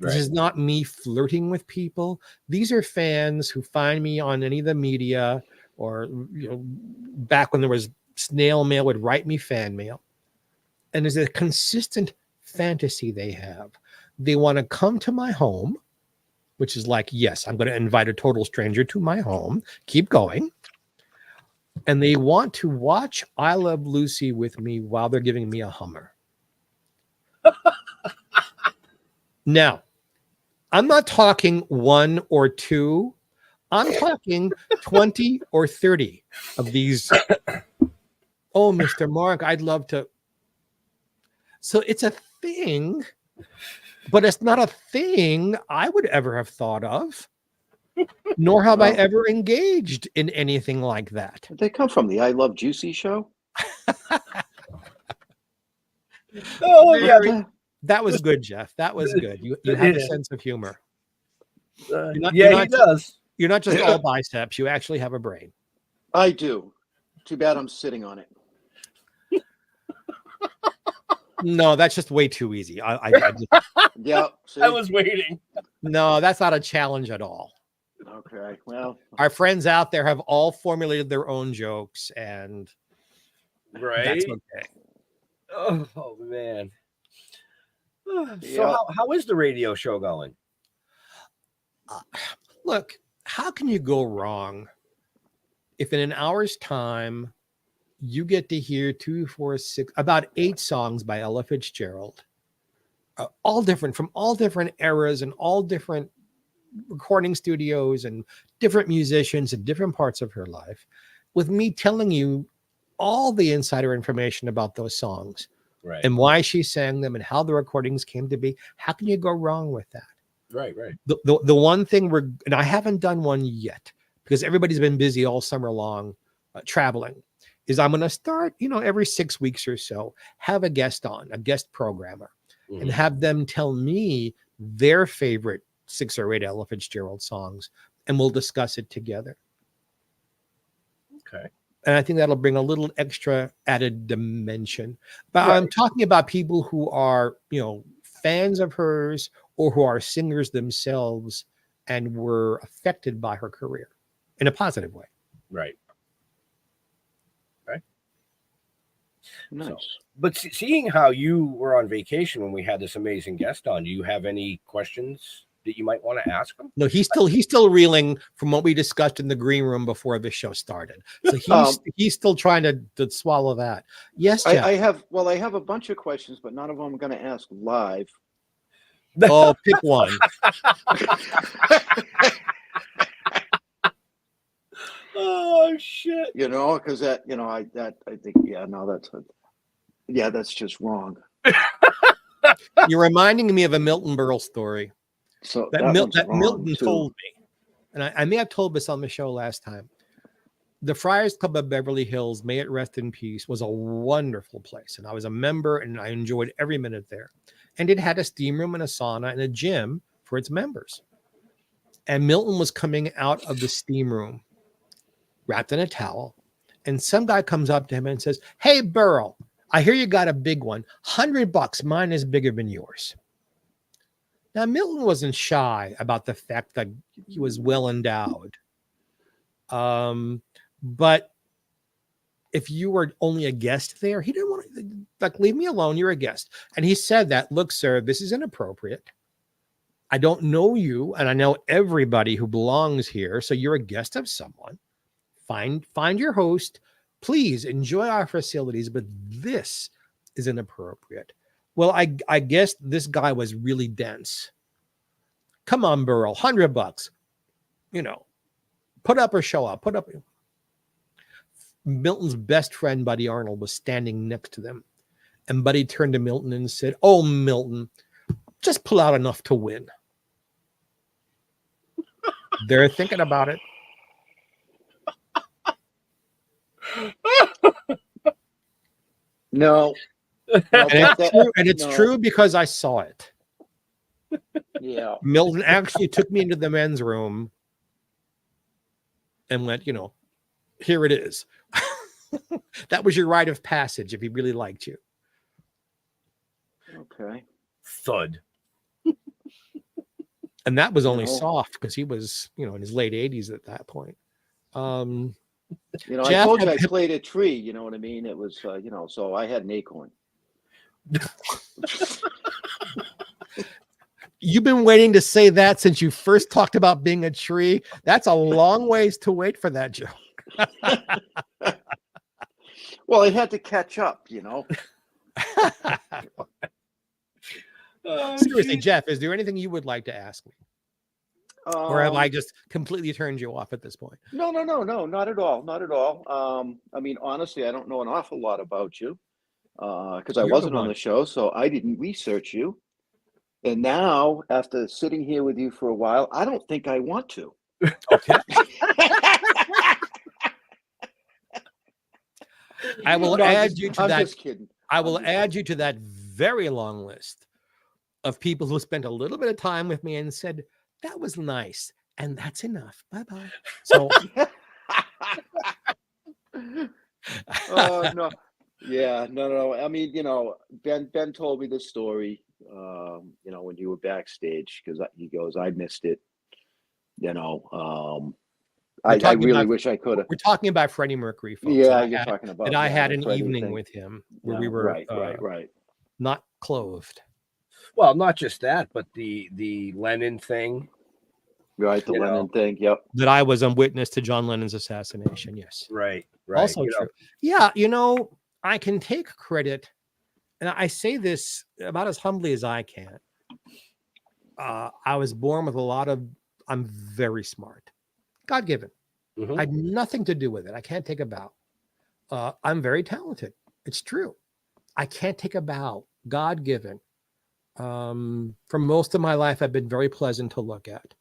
This is not me flirting with people. These are fans who find me on any of the media, or back when there was snail mail, would write me fan mail. And there's a consistent fantasy they have. They want to come to my home, which is like, yes, I'm going to invite a total stranger to my home. Keep going. And they want to watch I Love Lucy with me while they're giving me a Hummer. Now, I'm not talking 1 or 2. I'm talking 20 or 30 of these. Oh, Mr. Mark, I'd love to. So it's a thing, but it's not a thing I would ever have thought of, nor have I ever engaged in anything like that. They come from the I Love Juicy show. Oh, yeah. That was good, Jeff. That was good. You have a sense of humor. He does. You're not just all biceps. You actually have a brain. I do. Too bad I'm sitting on it. No, that's just way too easy. Yeah. I was waiting. No, that's not a challenge at all. Okay. Well, our friends out there have all formulated their own jokes, and that's okay. Oh man. So how is the radio show going? Look, how can you go wrong if in an hour's time you get to hear 2, 4, 6, about 8 songs by Ella Fitzgerald, all different, from all different eras and all different recording studios and different musicians in different parts of her life, with me telling you all the insider information about those songs, right, and why she sang them and how the recordings came to be. How can you go wrong with that? Right, right. The one thing and I haven't done one yet because everybody's been busy all summer long traveling, is I'm going to start, every 6 weeks or so, have a guest programmer, and have them tell me their favorite 6 or 8 Ella Fitzgerald songs, and we'll discuss it together. Okay. And I think that'll bring a little extra added dimension. But I'm talking about people who are, fans of hers, or who are singers themselves and were affected by her career. in a positive way. Right. Right. Nice. So, but seeing how you were on vacation when we had this amazing guest on, do you have any questions that you might want to ask him? No, he's still reeling from what we discussed in the green room before the show started. So he's still trying to swallow that. Yes, Jeff. I have a bunch of questions, but none of them I'm going to ask live. Oh, pick one. Oh shit! You know, because I think that's just wrong. You're reminding me of a Milton Berle story. So that Milton too. told me, and I may have told this on the show last time. The Friars Club of Beverly Hills, may it rest in peace, was a wonderful place, and I was a member, and I enjoyed every minute there. And it had a steam room and a sauna and a gym for its members. And Milton was coming out of the steam room, wrapped in a towel, and some guy comes up to him and says, "Hey, Burl, I hear you got a big one. $100. Mine is bigger than yours." Now, Milton wasn't shy about the fact that he was well endowed. But if you were only a guest there, he didn't want to, leave me alone. You're a guest. And he said that, "Look, sir, this is inappropriate. I don't know you, and I know everybody who belongs here. So you're a guest of someone. Find your host. Please enjoy our facilities, but this is inappropriate." Well, I guess this guy was really dense. "Come on, Burl, $100. You know, put up or show up. Put up." Milton's best friend, Buddy Arnold, was standing next to them. And Buddy turned to Milton and said, "Oh, Milton, just pull out enough to win." They're thinking about it. No. And it's true because I saw it. Yeah. Milton actually took me into the men's room and went, "Here it is." That was your rite of passage if he really liked you. Okay. Thud. And that was only soft because he was, in his late 80s at that point. I Jeff, told you I played a tree, you know what I mean? It was, so I had an acorn. You've been waiting to say that since you first talked about being a tree. That's a long ways to wait for that joke. Well, I had to catch up, Seriously, Jeff, is there anything you would like to ask me? Or have I just completely turned you off at this point? No, not at all. Not at all. I mean, honestly, I don't know an awful lot about you because I wasn't on the show, so I didn't research you. And now, after sitting here with you for a while, I don't think I want to. Okay. I will add you to that. Just kidding. I will add you to that very long list of people who spent a little bit of time with me and said, "That was nice, and that's enough. Bye-bye." So, no. Yeah, no. I mean, Ben told me this story, when you were backstage, because he goes, "I missed it." I really wish I could have. We're talking about Freddie Mercury, folks. Yeah, you're talking about. And I had an Freddie evening thing. with him where we were right. not clothed. Well, not just that, but the Lennon thing. Right, the Lennon thing. Yep. That I was a witness to John Lennon's assassination. Yes. Right. Also true. Yeah, I can take credit, and I say this about as humbly as I can. I was born with I'm very smart. God-given. Mm-hmm. I had nothing to do with it. I can't take a bow. I'm very talented. It's true. I can't take a bow. God-given. For most of my life, I've been very pleasant to look at.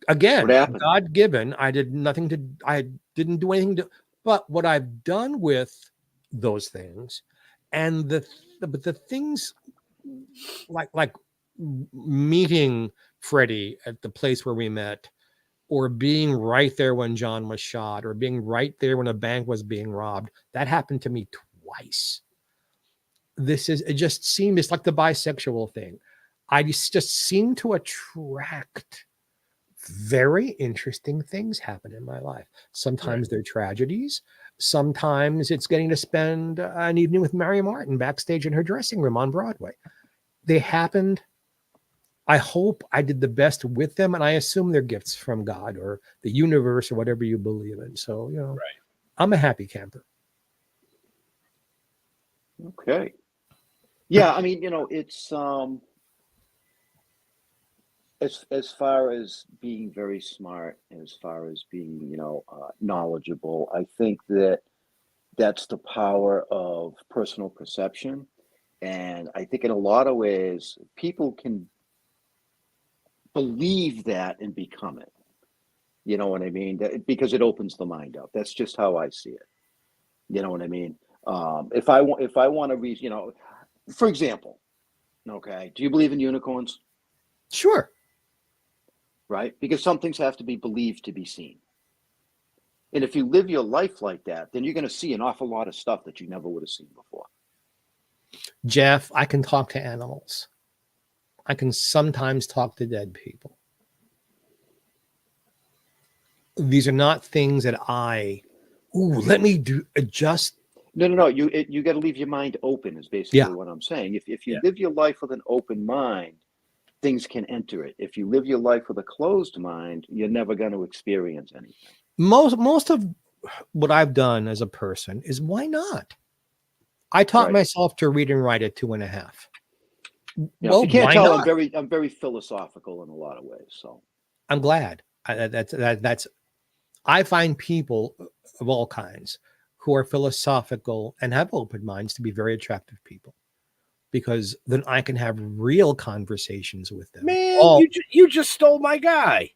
Again, God-given. I didn't do anything to. But what I've done with those things, and the things like meeting Freddie at the place where we met, or being right there when John was shot, or being right there when a bank was being robbed. That happened to me twice. It just seemed, it's like the bisexual thing. I just seem to attract very interesting things happen in my life. Sometimes they're tragedies. Sometimes it's getting to spend an evening with Mary Martin backstage in her dressing room on Broadway. They happened. I hope I did the best with them, and I assume they're gifts from God or the universe or whatever you believe in. So, I'm a happy camper. Okay. Yeah, I mean, it's as far as being very smart, as far as being, knowledgeable, I think that's the power of personal perception. And I think in a lot of ways, people can believe that and become it. You know what I mean? Because it opens the mind up. That's just how I see it. You know what I mean? If I want to read, for example, okay, do you believe in unicorns? Sure. Right? Because some things have to be believed to be seen. And if you live your life like that, then you're going to see an awful lot of stuff that you never would have seen before. Jeff, I can talk to animals. I can sometimes talk to dead people. These are not things that let me adjust. No. You got to leave your mind open is basically what I'm saying. If you live your life with an open mind, things can enter it. If you live your life with a closed mind, you're never going to experience anything. Most of what I've done as a person is why not? I taught myself to read and write at 2.5. Well, you can't tell. I'm very philosophical in a lot of ways. So I'm glad. I find people of all kinds who are philosophical and have open minds to be very attractive people, because then I can have real conversations with them. Man, you just stole my guy.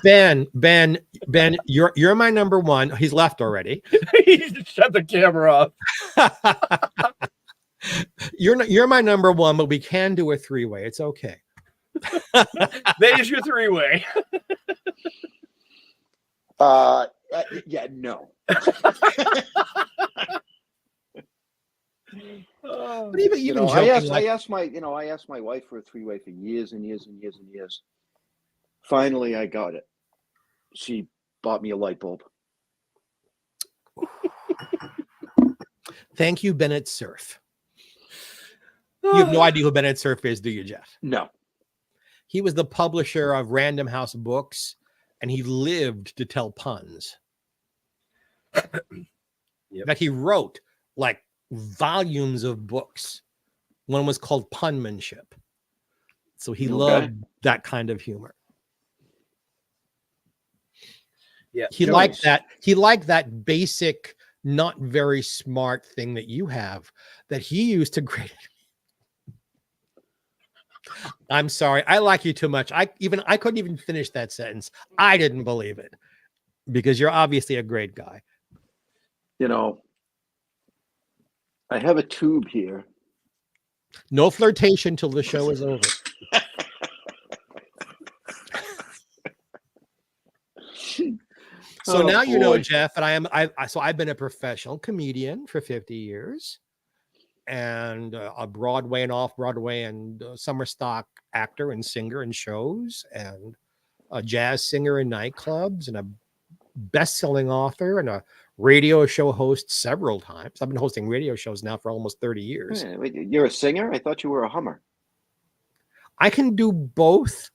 Ben, you're my number one. He's left already. He just shut the camera off. You're my number one, but we can do a 3-way. It's okay. There's your 3-way. Yeah, no. But even I asked my wife for a 3-way for years and years and years and years. Finally, I got it. She bought me a light bulb. Thank you, Bennett Cerf. You have no idea who Bennett Cerf is, do you, Jeff? No. He was the publisher of Random House Books, and he lived to tell puns. In fact, he wrote like volumes of books. One was called Punmanship. So he loved that kind of humor. Yeah, he liked that. He liked that basic, not very smart thing that you have that he used to grade. I'm sorry. I like you too much. I couldn't even finish that sentence. I didn't believe it because you're obviously a great guy. I have a tube here. No flirtation till the show is over. So now you know, Jeff, and I've been a professional comedian for 50 years. And a Broadway and off-Broadway and summer stock actor and singer in shows, and a jazz singer in nightclubs, and a best-selling author and a radio show host several times. I've been hosting radio shows now for almost 30 years. Wait, you're a singer? I thought you were a Hummer. I can do both.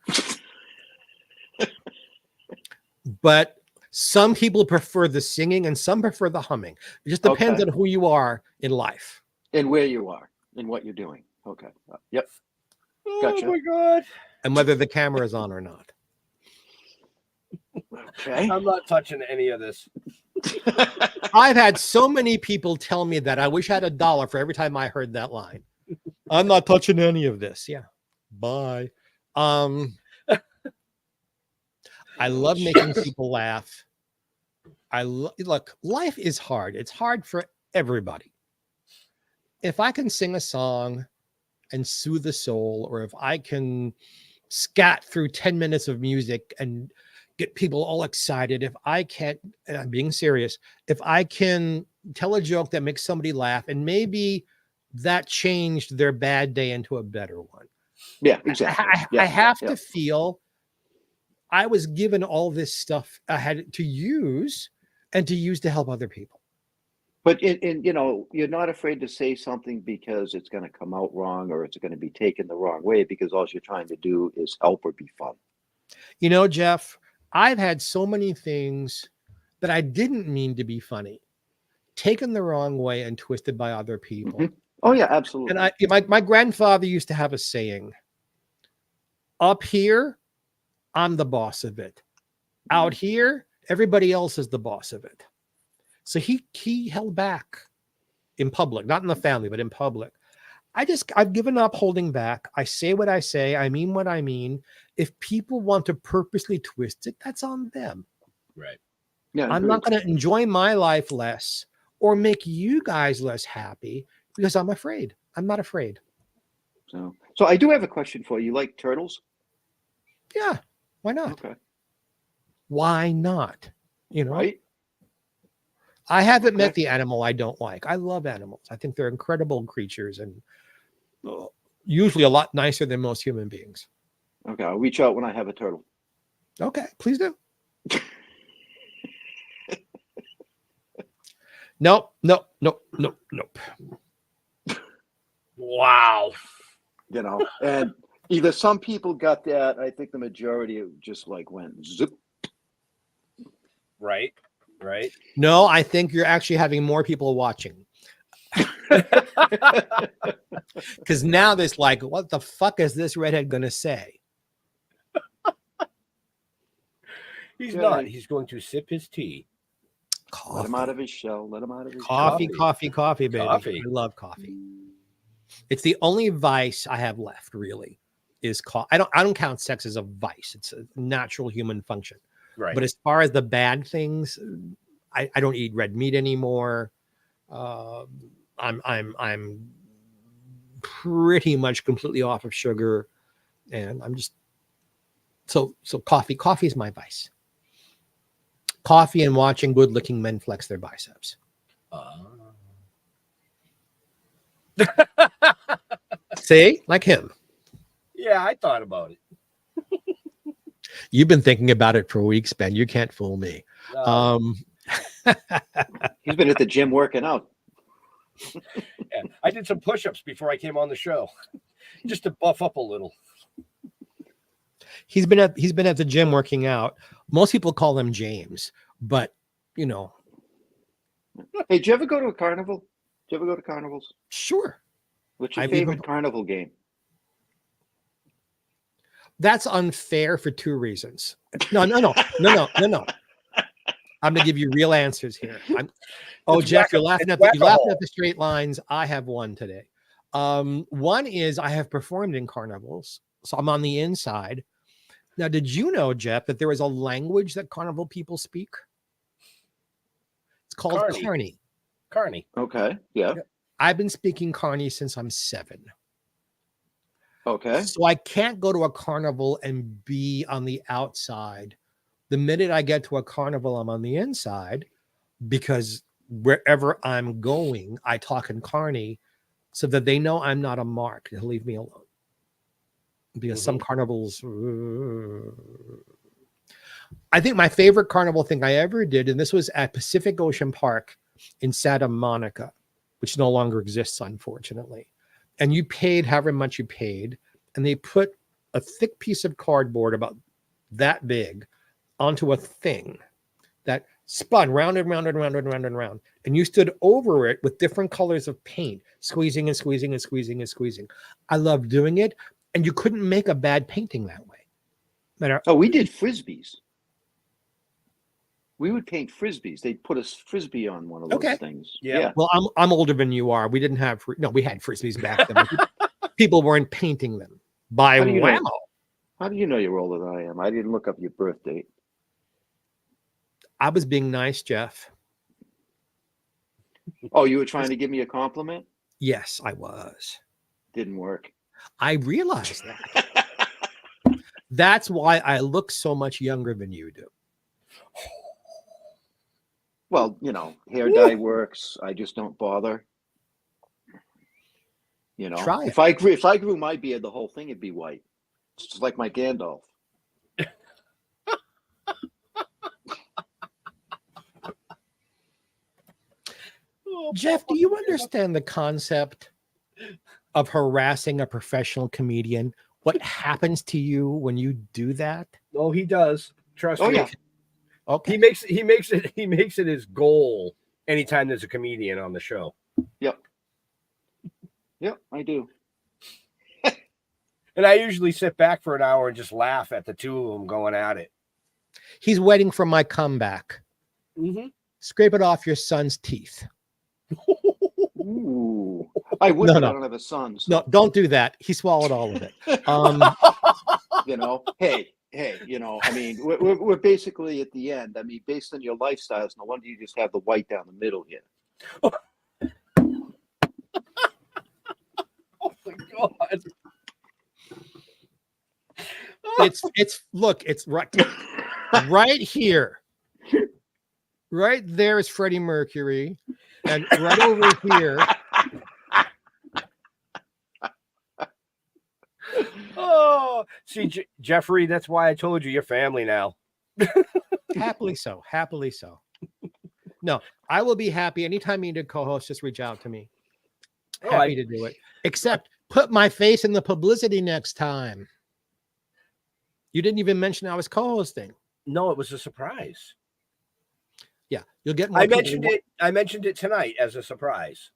But some people prefer the singing and some prefer the humming. It just depends on who you are in life. And where you are and what you're doing. Okay. Yep. Gotcha. Oh my God. And whether the camera is on or not. Okay. I'm not touching any of this. I've had so many people tell me that I wish I had $1 for every time I heard that line. I'm not touching any of this. Yeah. Bye. I love making people laugh. Look, life is hard. It's hard for everybody. If I can sing a song and soothe the soul, or if I can scat through 10 minutes of music and get people all excited, if I can't, and I'm being serious, if I can tell a joke that makes somebody laugh and maybe that changed their bad day into a better one, Yeah, exactly. I have to feel I was given all this stuff I had to use and to use to help other people. But you know, you're not afraid to say something because it's going to come out wrong or it's going to be taken the wrong way, because all you're trying to do is help or be fun. You know, Jeff, I've had so many things that I didn't mean to be funny, taken the wrong way and twisted by other people. Mm-hmm. Oh yeah, absolutely. And my grandfather used to have a saying, up here, I'm the boss of it. Out here, everybody else is the boss of it. So he held back in public, not in the family, but in public. I've given up holding back. I say what I say. I mean what I mean. If people want to purposely twist it, that's on them. Right. Yeah, I'm not going to enjoy my life less or make you guys less happy because I'm afraid. I'm not afraid. So I do have a question for you. You like turtles? Yeah. Why not? Okay. Why not? You know, right? I haven't met the animal I don't like. I love animals. I think they're incredible creatures and usually a lot nicer than most human beings. Okay, I'll reach out when I have a turtle. Okay, please do. Nope. Wow. You know, and either some people got that. I think the majority just like went zip. Right. No, I think you're actually having more people watching. Because now there's like, what the fuck is this redhead going to say? He's not. He's going to sip his tea. Coffee. Let him out of his shell. Let him out of his coffee, baby. Coffee. I love coffee. It's the only vice I have left, really, is coffee. I don't count sex as a vice. It's a natural human function. Right. But as far as the bad things, I don't eat red meat anymore. I'm pretty much completely off of sugar, and I'm just so coffee. Coffee is my vice. Coffee and watching good-looking men flex their biceps. See, like him. Yeah, I thought about it. You've been thinking about it for weeks, Ben. You can't fool me. He's been at the gym working out. Yeah, I did some push-ups before I came on the show, just to buff up a little. He's been at the gym working out. Most people call him James, but you know. Hey, did you ever go to a carnival? Did you ever go to carnivals? Sure. What's your favorite carnival game? That's unfair for two reasons. No. I'm going to give you real answers here. Jeff, you're laughing at the straight lines. I have one today. One is I have performed in carnivals, so I'm on the inside. Now, did you know, Jeff, that there is a language that carnival people speak? It's called Carney. Carney. Okay. Yeah. I've been speaking Carney since I'm 7. Okay. So I can't go to a carnival and be on the outside. The minute I get to a carnival, I'm on the inside because wherever I'm going, I talk in Carney so that they know I'm not a mark. They'll leave me alone. Because some carnivals, I think my favorite carnival thing I ever did, and this was at Pacific Ocean Park in Santa Monica, which no longer exists, unfortunately. And you paid however much you paid, and they put a thick piece of cardboard about that big onto a thing that spun round and round and round and round and round. And you stood over it with different colors of paint, squeezing and squeezing and squeezing and squeezing. I loved doing it. And you couldn't make a bad painting that way. We did Frisbees. We would paint Frisbees. They'd put a Frisbee on one of those things. Yeah. Well, I'm older than you are. We didn't have, we had Frisbees back then. People weren't painting them by whammo. How do you know you're older than I am? I didn't look up your birth date. I was being nice, Jeff. Oh, you were trying to give me a compliment? Yes, I was. Didn't work. I realized that. That's why I look so much younger than you do. Well, hair dye works. I just don't bother. You know, Try it. if I grew my beard, the whole thing would be white, just like my Gandalf. Jeff, do you understand the concept of harassing a professional comedian? What happens to you when you do that? Oh, he does. Trust me. Yeah. Okay. He makes it his goal anytime there's a comedian on the show. Yep, I do. And I usually sit back for an hour and just laugh at the two of them going at it. He's waiting for my comeback. Mm-hmm. Scrape it off your son's teeth. Ooh. I would, but I don't have a son. So. No, don't do that. He swallowed all of it. You know, hey, you know, I mean, we're basically at the end. I mean, based on your lifestyles, no wonder you just have the white down the middle here. Oh my God. It's right here. Right there is Freddie Mercury. And right over here. Oh, see, Jeffrey, that's why I told you you're family now. Happily so. No, I will be happy. Anytime you need a co-host, just reach out to me. Happy to do it. Except put my face in the publicity next time. You didn't even mention I was co-hosting. No, it was a surprise. Yeah, you'll get more. I mentioned it tonight as a surprise.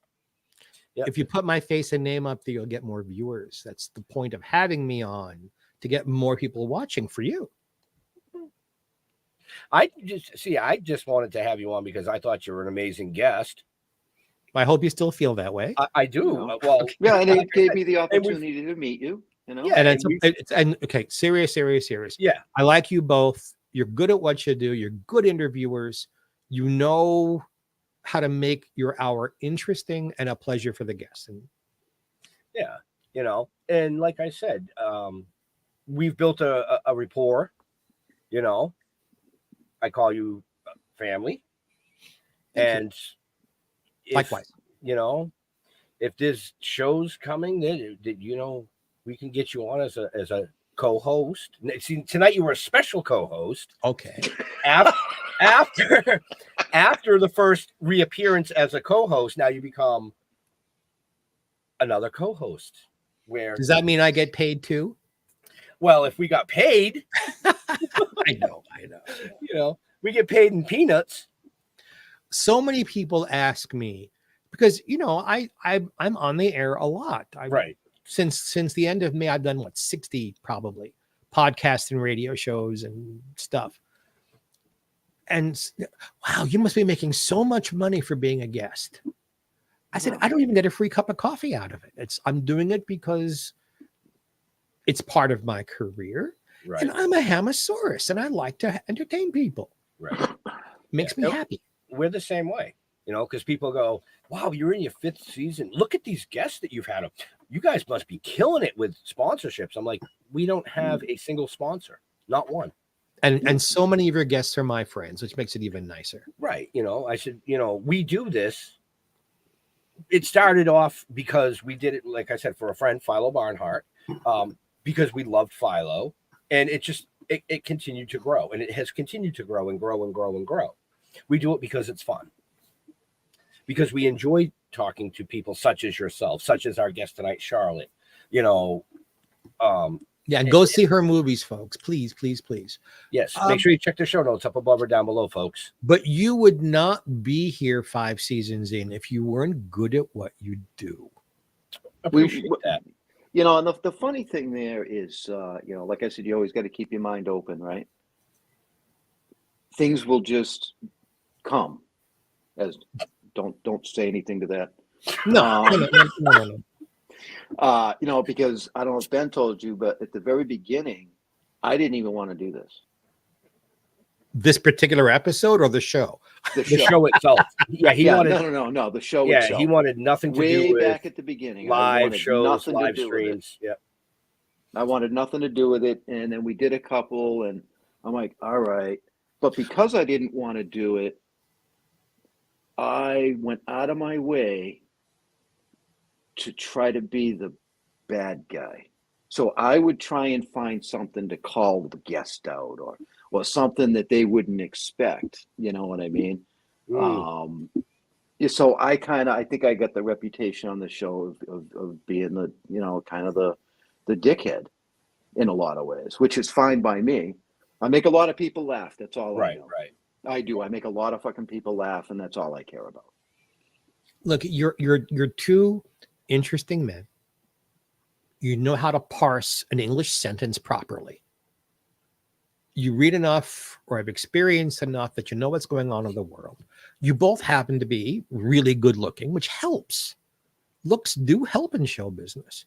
Yep. If you put my face and name up there, you'll get more viewers. That's the point of having me on, to get more people watching for you. I just wanted to have you on because I thought you were an amazing guest. I hope you still feel that way. I do. You know? Well, yeah, and it gave me the opportunity to meet you. You know, yeah, and okay, serious. Yeah, I like you both. You're good at what you do. You're good interviewers. You know how to make your hour interesting and a pleasure for the guests. And yeah, you know, and like I said, we've built a rapport. You know, I call you family, and likewise, you know, if there's shows coming that you know, we can get you on as a co-host. See, tonight you were a special co-host. Okay. After the first reappearance as a co-host, now you become another co-host. Where does that mean I get paid too? Well, if we got paid, I know. You know, we get paid in peanuts. So many people ask me because you know I'm on the air a lot. Right. Since the end of May, I've done 60 probably podcasts and radio shows and stuff. And wow, you must be making so much money for being a guest. I said, I don't even get a free cup of coffee out of it. I'm doing it because it's part of my career. Right. And I'm a Hamasaurus and I like to entertain people. Right. Makes me happy. We're the same way, you know, because people go, wow, you're in your 5th season. Look at these guests that you've had. You guys must be killing it with sponsorships. I'm like, we don't have a single sponsor, not one. And so many of your guests are my friends, which makes it even nicer. Right. You know, I said, you know, we do this. It started off because we did it, like I said, for a friend, Philo Barnhart, because we loved Philo. And it just, it continued to grow. And it has continued to grow and grow and grow and grow. We do it because it's fun. Because we enjoy talking to people such as yourself, such as our guest tonight, Charlotte. You know, yeah, and go see her movies, folks. Please. Yes. Make sure you check the show notes up above or down below, folks. But you would not be here 5 seasons in if you weren't good at what you do. Appreciate that. You know, and the funny thing there is, you know, like I said, you always got to keep your mind open, right? Things will just come. As don't say anything to that. No. You know, because I don't know if Ben told you, but at the very beginning, I didn't even want to do this. This particular episode or the show? The show itself. Yeah, he wanted. No. The show yeah, itself. He wanted nothing to do with back at the beginning. Live shows, live streams. Yeah. I wanted nothing to do with it, and then we did a couple, and I'm like, all right. But because I didn't want to do it, I went out of my way to try to be the bad guy. So I would try and find something to call the guest out, or something that they wouldn't expect. You know what I mean? Yeah, so I think I got the reputation on the show of being the, you know, kind of the dickhead in a lot of ways, which is fine by me. I make a lot of people laugh. That's all I know. Right. I do. I make a lot of fucking people laugh, and that's all I care about. Look, you're two interesting men. You know how to parse an English sentence properly. You read enough or have experienced enough that you know what's going on in the world. You both happen to be really good looking, which helps. Looks do help in show business.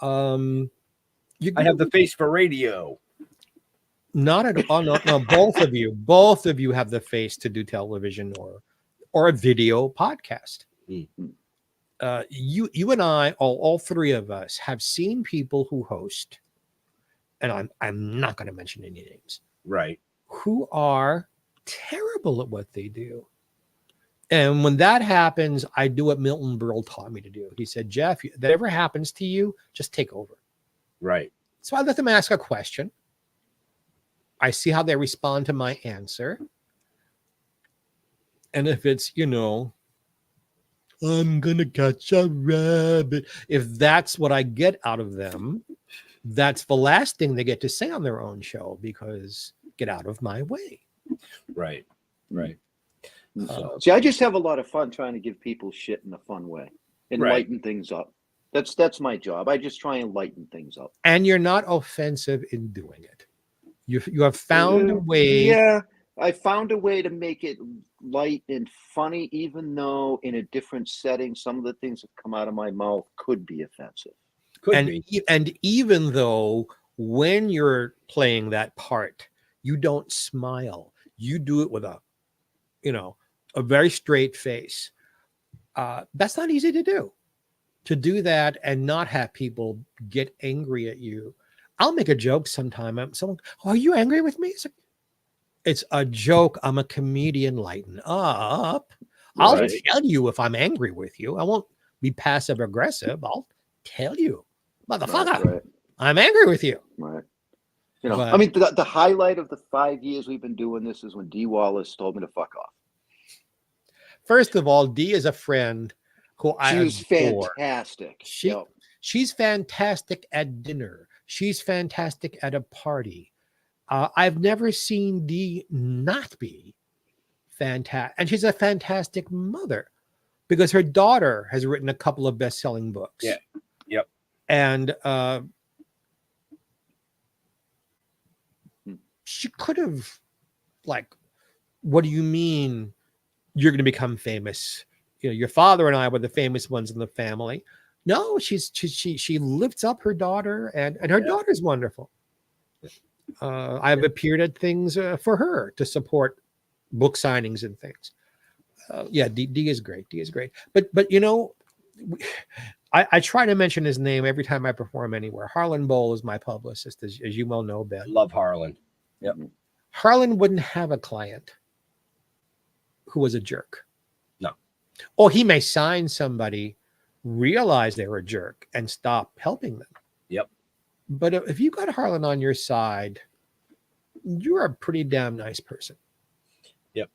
I have the face for radio. Not at all. No, both of you have the face to do television or a video podcast. You and I, all three of us, have seen people who host, and I'm not going to mention any names, right, who are terrible at what they do. And when that happens, I do what Milton Berle taught me to do. He said, Jeff, if that ever happens to you, just take over. Right. So I let them ask a question. I see how they respond to my answer. And if it's, you know, I'm going to catch a rabbit, if that's what I get out of them, that's the last thing they get to say on their own show, because get out of my way. Right. See, I just have a lot of fun trying to give people shit in a fun way and lighten things up. That's my job. I just try and lighten things up. And you're not offensive in doing it. You have found a way. Yeah, I found a way to make it light and funny, even though in a different setting, some of the things that come out of my mouth could be offensive. And even though when you're playing that part, you don't smile, you do it with a very straight face. That's not easy to do. To do that and not have people get angry at you. I'll make a joke sometime. Someone, are you angry with me? It's a joke. I'm a comedian. Lighten up. I'll tell you if I'm angry with you. I won't be passive aggressive. I'll tell you, motherfucker, I'm angry with you. Right. You know, I mean, the highlight of the 5 years we've been doing this is when Dee Wallace told me to fuck off. First of all, Dee is a friend who She's fantastic. She's fantastic at dinner. She's fantastic at a party. I've never seen Dee not be fantastic. And she's a fantastic mother because her daughter has written a couple of best-selling books. Yeah. Yep. And she could have, what do you mean you're going to become famous? You know, your father and I were the famous ones in the family. No, she lifts up her daughter, and her daughter's wonderful. I've appeared at things for her to support book signings and things. Dee is great. Dee is great. But you know, I try to mention his name every time I perform anywhere. Harlan Bowl is my publicist, as you well know, Ben. Love Harlan. Yep. Harlan wouldn't have a client who was a jerk. No. Or he may sign somebody, realize they were a jerk, and stop helping them. Yep. But if you got Harlan on your side, you're a pretty damn nice person. Yep.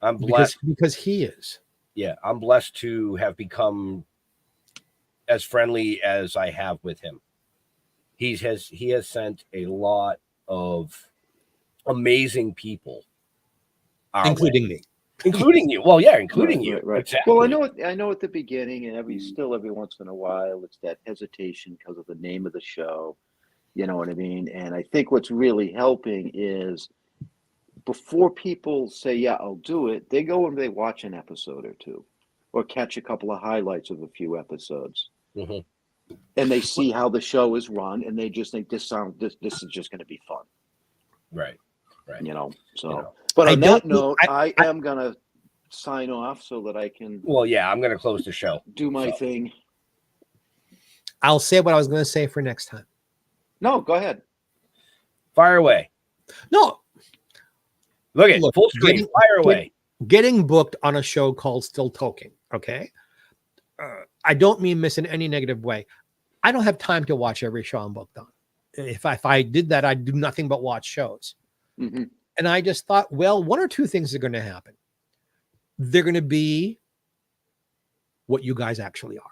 I'm blessed. Because he is. Yeah. I'm blessed to have become as friendly as I have with him. He has sent a lot of amazing people. Including me. Including you. Well, yeah, including you. Right. Exactly. Well, I know at the beginning, and every once in a while, it's that hesitation because of the name of the show. You know what I mean? And I think what's really helping is before people say, yeah, I'll do it, they go and they watch an episode or two or catch a couple of highlights of a few episodes. Mm-hmm. And they see how the show is run, and they just think this is just going to be fun. Right. You know, so. But on that note, I am going to sign off so that I can. Well, yeah, I'm going to close the show. Do my thing. I'll say what I was going to say for next time. No, go ahead. Fire away. No. Look, full screen. Fire away. Getting booked on a show called Still Toking. Okay. I don't mean this in any negative way. I don't have time to watch every show I'm booked on. If I did that, I'd do nothing but watch shows. Mm-hmm. And I just thought, well, one or two things are going to happen. They're going to be what you guys actually are.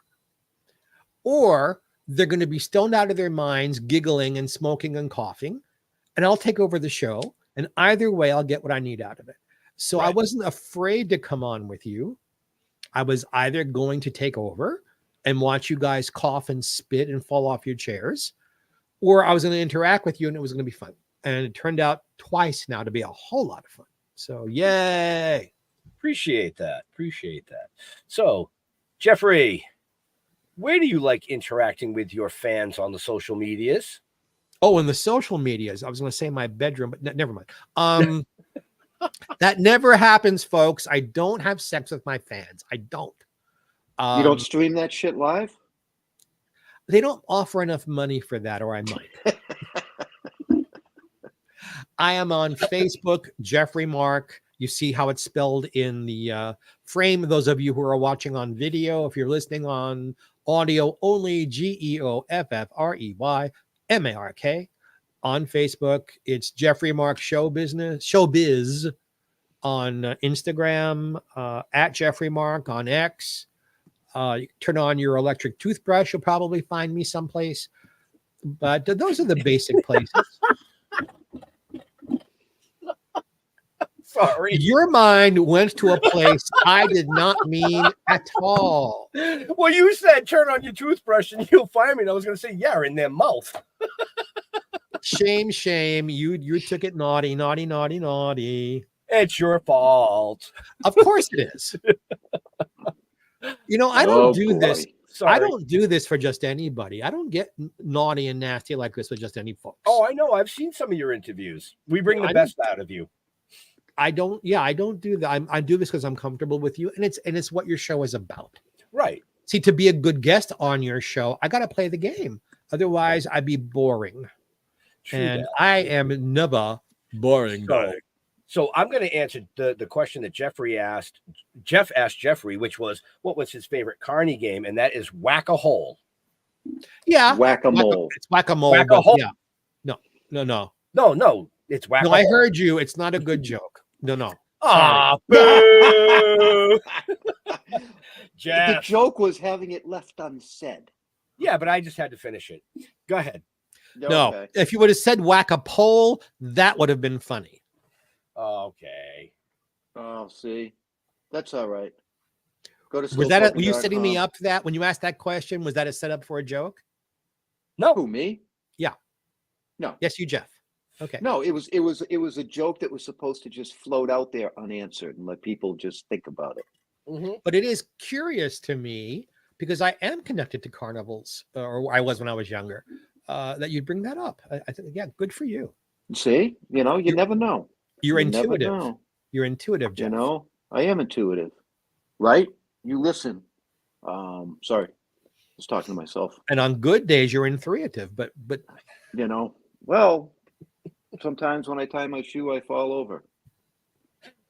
Or they're going to be stoned out of their minds, giggling and smoking and coughing. And I'll take over the show. And either way, I'll get what I need out of it. So I wasn't afraid to come on with you. I was either going to take over and watch you guys cough and spit and fall off your chairs, or I was going to interact with you and it was going to be fun. And it turned out twice now to be a whole lot of fun. So yay. Appreciate that. So, Jeffrey, where do you like interacting with your fans on the social medias? Oh, in the social medias. I was going to say my bedroom, but never mind. That never happens, folks. I don't have sex with my fans. I don't. You don't stream that shit live? They don't offer enough money for that, or I might. I am on Facebook, Jeffrey Mark. You see how it's spelled in the frame. Those of you who are watching on video, if you're listening on audio only, GeoffreyMark. On Facebook, it's Jeffrey Mark Showbiz on Instagram, at Jeffrey Mark on X. You turn on your electric toothbrush, you'll probably find me someplace. But those are the basic places. Sorry. Your mind went to a place I did not mean at all. Well, you said turn on your toothbrush and you'll find me. And I was going to say, yeah, in their mouth. Shame. You took it naughty. It's your fault. Of course it is. You know, I don't do this. Sorry. I don't do this for just anybody. I don't get naughty and nasty like this with just any folks. Oh, I know. I've seen some of your interviews. We bring the best out of you. I don't do that. I do this because I'm comfortable with you, and it's what your show is about. Right. See, to be a good guest on your show, I got to play the game. Otherwise, I'd be boring. True and that. I am never boring. So I'm going to answer the question that Jeffrey asked. Jeff asked Jeffrey, which was, what was his favorite Carney game? And that is Whack-A-Hole. Yeah. Whack-A-Mole. It's Whack-A-Mole. Whack-A-Hole. Yeah. No. No, it's Whack-A-Hole. No, I heard you. It's not a good joke. No. Ah, boo! The joke was having it left unsaid. Yeah, but I just had to finish it. Go ahead. No. Okay. If you would have said Whack-A-Pole, that would have been funny. Okay. Oh, see, that's all right. Go to. Was that? Were you setting me up for that when you asked that question? Was that a setup for a joke? No, who, me? Yeah. No. Yes, you, Jeff. Okay. No, it was a joke that was supposed to just float out there unanswered and let people just think about it. Mm-hmm. But it is curious to me because I am connected to carnivals, or I was when I was younger. That you bring that up. I think, yeah, good for you. See, you never know. You're You never intuitive. know. You're intuitive, Jeff. I am intuitive, right? You listen. Sorry, I was talking to myself. And on good days, you're intuitive, but well, sometimes when I tie my shoe, I fall over.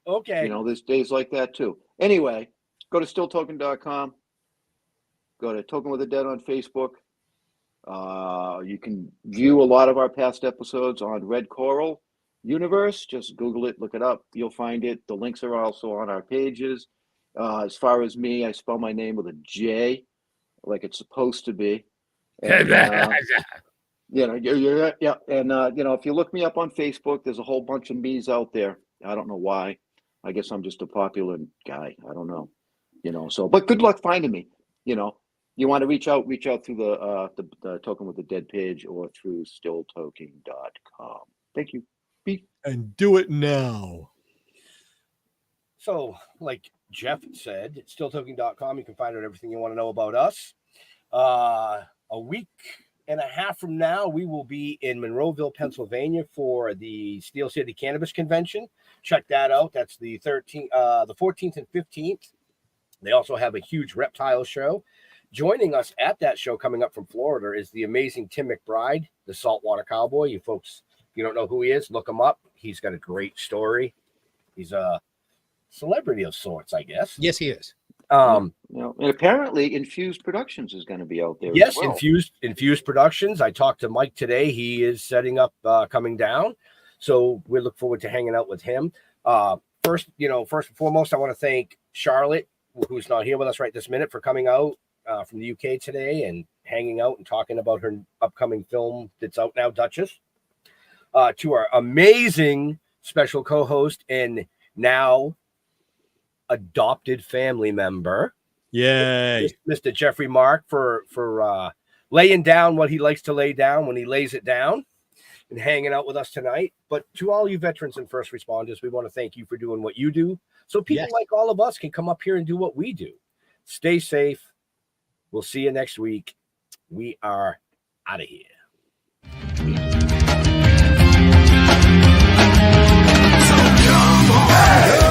Okay. There's days like that too. Anyway, go to stilltoking.com. Go to Toking with the Dead on Facebook. You can view a lot of our past episodes on Red Coral Universe. Just Google it, look it up. You'll find it. The links are also on our pages. As far as me, I spell my name with a J, like it's supposed to be. And, yeah. And if you look me up on Facebook, there's a whole bunch of me's out there. I don't know why. I guess I'm just a popular guy. I don't know. So, but good luck finding me. You want to reach out through the Token with the Dead page or through stilltoking.com. Thank you. And do it now. So, like Jeff said, it's stilltoking.com. You can find out everything you want to know about us. A week and a half from now, we will be in Monroeville, Pennsylvania for the Steel City Cannabis Convention. Check that out. That's the 14th and 15th. They also have a huge reptile show. Joining us at that show coming up from Florida is the amazing Tim McBride, the Saltwater Cowboy. You folks, if you don't know who he is, look him up. He's got a great story. He's a celebrity of sorts, I guess. Yes, he is. And apparently Infused Productions is going to be out there. Yes, as well. Infused Productions. I talked to Mike today. He is setting up coming down. So we look forward to hanging out with him. First and foremost, I want to thank Charlotte, who's not here with us right this minute, for coming out from the UK today and hanging out and talking about her upcoming film that's out now, Duchess. To our amazing special co-host and now adopted family member, yay, Mr. Jeffrey Mark, for laying down what he likes to lay down when he lays it down and hanging out with us tonight. But to all you veterans and first responders, we want to thank you for doing what you do, so people like all of us can come up here and do what we do. Stay safe. We'll see you next week. We are out of here. So come on.